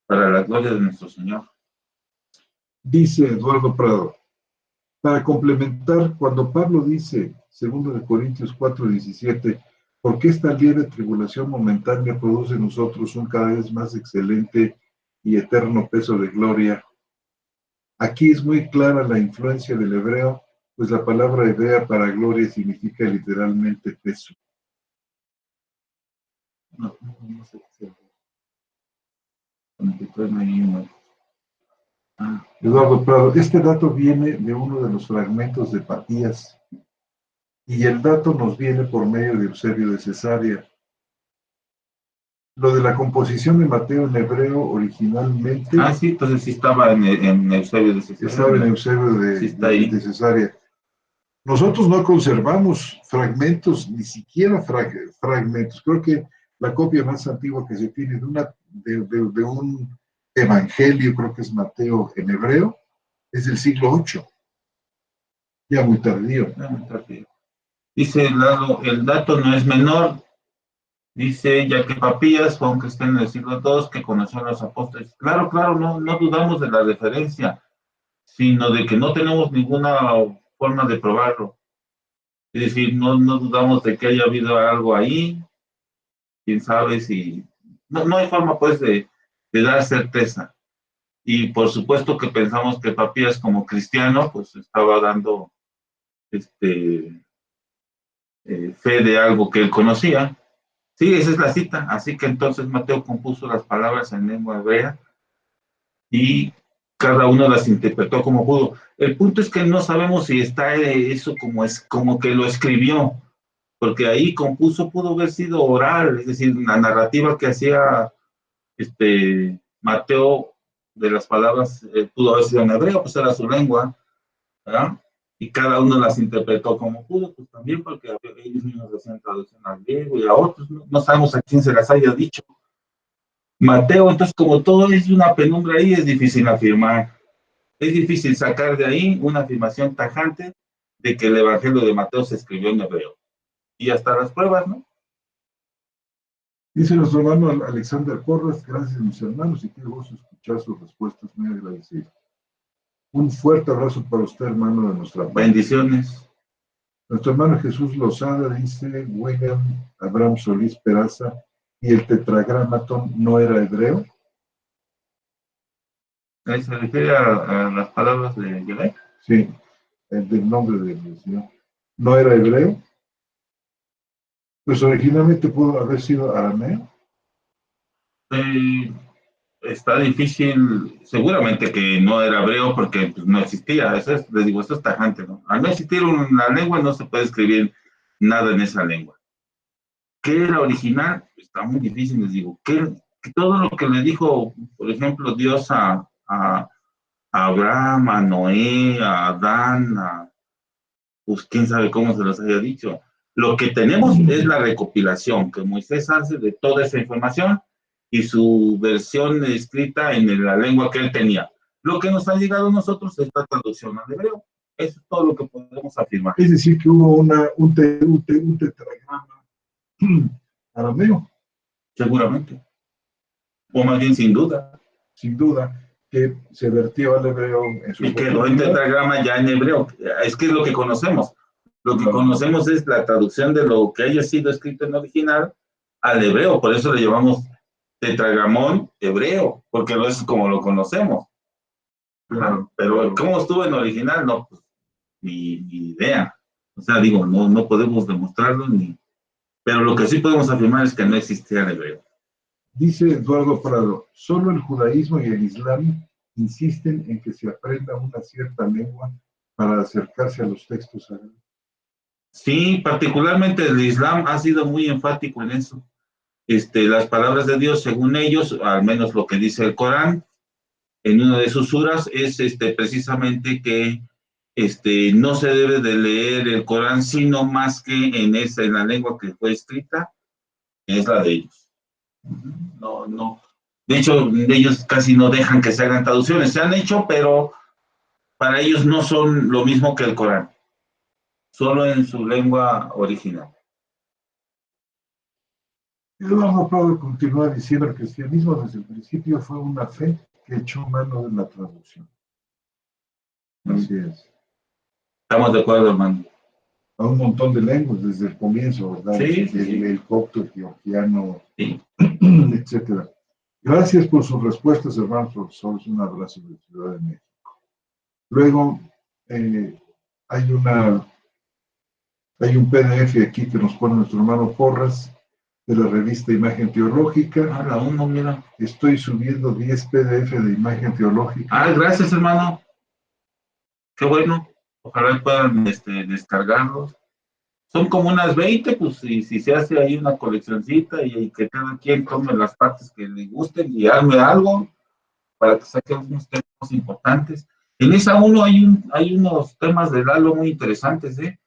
[SPEAKER 1] la gloria de nuestro Señor.
[SPEAKER 2] Dice Eduardo Prado, para complementar, cuando Pablo dice, 2 Corintios 4:17, porque esta lieve tribulación momentánea produce en nosotros un cada vez más excelente y eterno peso de gloria. Aquí es muy clara la influencia del hebreo, pues la palabra hebrea para gloria significa literalmente peso.
[SPEAKER 1] No sé qué sea.
[SPEAKER 2] Eduardo Prado, este dato viene de uno de los fragmentos de Patías, y el dato nos viene por medio de Eusebio de Cesarea. Lo de la composición de Mateo en hebreo originalmente...
[SPEAKER 1] Sí, entonces sí estaba en Eusebio de Cesarea.
[SPEAKER 2] Estaba en Eusebio de Cesarea. Nosotros no conservamos fragmentos, ni siquiera fragmentos. Creo que la copia más antigua que se tiene de un evangelio, creo que es Mateo en hebreo, es del siglo VIII. Ya muy tardío.
[SPEAKER 1] Dice el dato no es menor. Dice, ya que Papías fue un cristiano del siglo II que conoció a los apóstoles. Claro, no dudamos de la referencia, sino de que no tenemos ninguna forma de probarlo. Es decir, no dudamos de que haya habido algo ahí. Quién sabe si... No hay forma, pues, de dar certeza. Y por supuesto que pensamos que Papías, como cristiano, pues estaba dando fe de algo que él conocía. Sí, esa es la cita. Así que entonces Mateo compuso las palabras en lengua hebrea y cada uno las interpretó como pudo. El punto es que no sabemos si está eso como que lo escribió, porque ahí compuso, pudo haber sido oral, es decir, la narrativa que hacía Mateo de las palabras pudo haber sido en hebreo, pues era su lengua, ¿verdad? Y cada uno las interpretó como pudo, pues también porque ellos mismos hacían traducción al griego y a otros, no sabemos a quién se las haya dicho. Mateo, entonces como todo es una penumbra ahí, es difícil afirmar, es difícil sacar de ahí una afirmación tajante de que el Evangelio de Mateo se escribió en hebreo. Y hasta las pruebas, ¿no?
[SPEAKER 2] Dice nuestro hermano Alexander Porras, gracias mis hermanos, y qué gusto escuchar sus respuestas, muy agradecido. Un fuerte abrazo para usted, hermano de nuestra parte.
[SPEAKER 1] Bendiciones.
[SPEAKER 2] Nuestro hermano Jesús Lozada dice, William Abraham Solís Peraza, ¿y el tetragramaton no era hebreo?
[SPEAKER 1] ¿Se refiere a las palabras de Yahvé?
[SPEAKER 2] Sí, el del nombre del Señor. ¿No era hebreo? Pues originalmente pudo haber sido arameo.
[SPEAKER 1] Está difícil, seguramente que no era hebreo porque pues, no existía, eso es, les digo, esto es tajante, ¿no? Al no existir una lengua no se puede escribir nada en esa lengua. ¿Qué era original? Está muy difícil, les digo. Que todo lo que le dijo, por ejemplo, Dios a Abraham, a Noé, a Adán, pues quién sabe cómo se los haya dicho. Lo que tenemos es la recopilación que Moisés hace de toda esa información y su versión escrita en la lengua que él tenía. Lo que nos ha llegado a nosotros es la traducción al hebreo. Eso es todo lo que podemos afirmar.
[SPEAKER 2] Es decir, que hubo un tetragrama arameo.
[SPEAKER 1] Seguramente. O más bien sin duda.
[SPEAKER 2] Sin duda, que se vertió al hebreo en su
[SPEAKER 1] Y quedó en tetragrama ya en hebreo. Es que es lo que conocemos. Lo que conocemos es la traducción de lo que haya sido escrito en original al hebreo. Por eso le llamamos tetragramón hebreo, porque no es como lo conocemos. Claro, pero ¿cómo estuvo en original? No, pues, ni idea. O sea, digo, no podemos demostrarlo, pero lo que sí podemos afirmar es que no existía el hebreo.
[SPEAKER 2] Dice Eduardo Prado, solo el judaísmo y el islam insisten en que se aprenda una cierta lengua para acercarse a los textos sagrados.
[SPEAKER 1] Sí, particularmente el Islam ha sido muy enfático en eso. Las palabras de Dios, según ellos, al menos lo que dice el Corán, en una de sus suras, es precisamente que no se debe de leer el Corán, sino más que en la lengua que fue escrita, es la de ellos. No. De hecho, ellos casi no dejan que se hagan traducciones. Se han hecho, pero para ellos no son lo mismo que el Corán, solo en su lengua original.
[SPEAKER 2] Eduardo Prado continúa diciendo que el cristianismo desde el principio fue una fe que echó mano de la traducción. Así es.
[SPEAKER 1] Estamos de acuerdo, hermano.
[SPEAKER 2] A un montón de lenguas desde el comienzo, ¿verdad?
[SPEAKER 1] Sí,
[SPEAKER 2] el copto, el georgiano,
[SPEAKER 1] sí.
[SPEAKER 2] etcétera. Gracias por sus respuestas, hermanos profesores. Un abrazo de Ciudad de México. Luego, hay un PDF aquí que nos pone nuestro hermano Porras de la revista Imagen Teológica.
[SPEAKER 1] La uno, mira.
[SPEAKER 2] Estoy subiendo 10 PDF de Imagen Teológica.
[SPEAKER 1] Gracias, hermano. Qué bueno. Ojalá puedan descargarlos. Son como unas 20, pues si se hace ahí una coleccioncita y que cada quien tome las partes que le gusten y arme algo para que saque unos temas importantes. En esa uno hay unos temas de Lalo muy interesantes, ¿eh?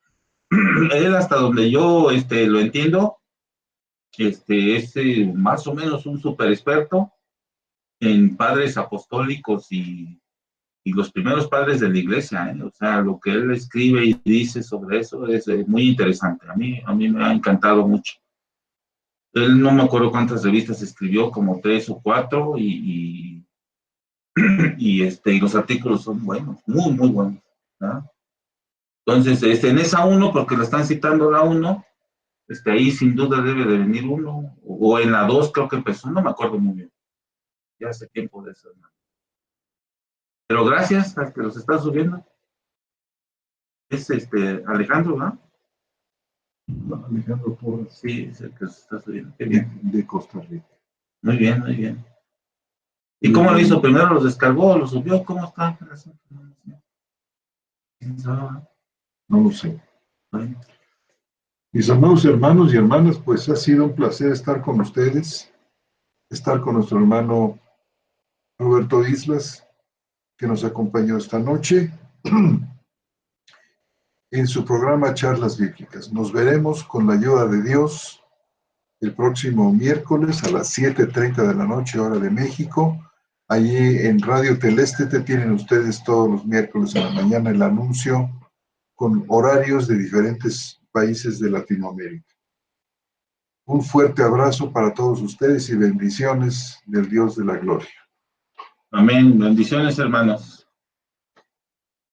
[SPEAKER 1] Él, hasta donde yo lo entiendo, es más o menos un super experto en padres apostólicos y los primeros padres de la iglesia, ¿eh? O sea, lo que él escribe y dice sobre eso es muy interesante. A mí me ha encantado mucho. Él no me acuerdo cuántas revistas escribió, como 3 o 4, y los artículos son buenos, muy, muy buenos, ¿no? Entonces, en esa uno, porque lo están citando la uno, ahí sin duda debe de venir uno, o en la 2 creo que empezó, no me acuerdo muy bien. Ya hace tiempo de eso, ¿no? Pero gracias al que los está subiendo. Es Alejandro, ¿no?
[SPEAKER 2] No, Alejandro Porras.
[SPEAKER 1] Sí, es el que los está subiendo. Qué bien.
[SPEAKER 2] De Costa Rica.
[SPEAKER 1] Muy bien, muy bien. ¿Y cómo lo hizo? ¿Primero los descargó, los subió? ¿Cómo está?
[SPEAKER 2] No lo sé. Mis amados hermanos y hermanas, pues ha sido un placer estar con ustedes, estar con nuestro hermano Roberto Islas, que nos acompañó esta noche. en su programa Charlas Bíblicas. Nos veremos con la ayuda de Dios el próximo miércoles a las 7:30 de la noche, hora de México. Allí en Radio Teleste tienen ustedes todos los miércoles en la mañana el anuncio con horarios de diferentes países de Latinoamérica. Un fuerte abrazo para todos ustedes y bendiciones del Dios de la gloria.
[SPEAKER 1] Amén. Bendiciones, hermanos.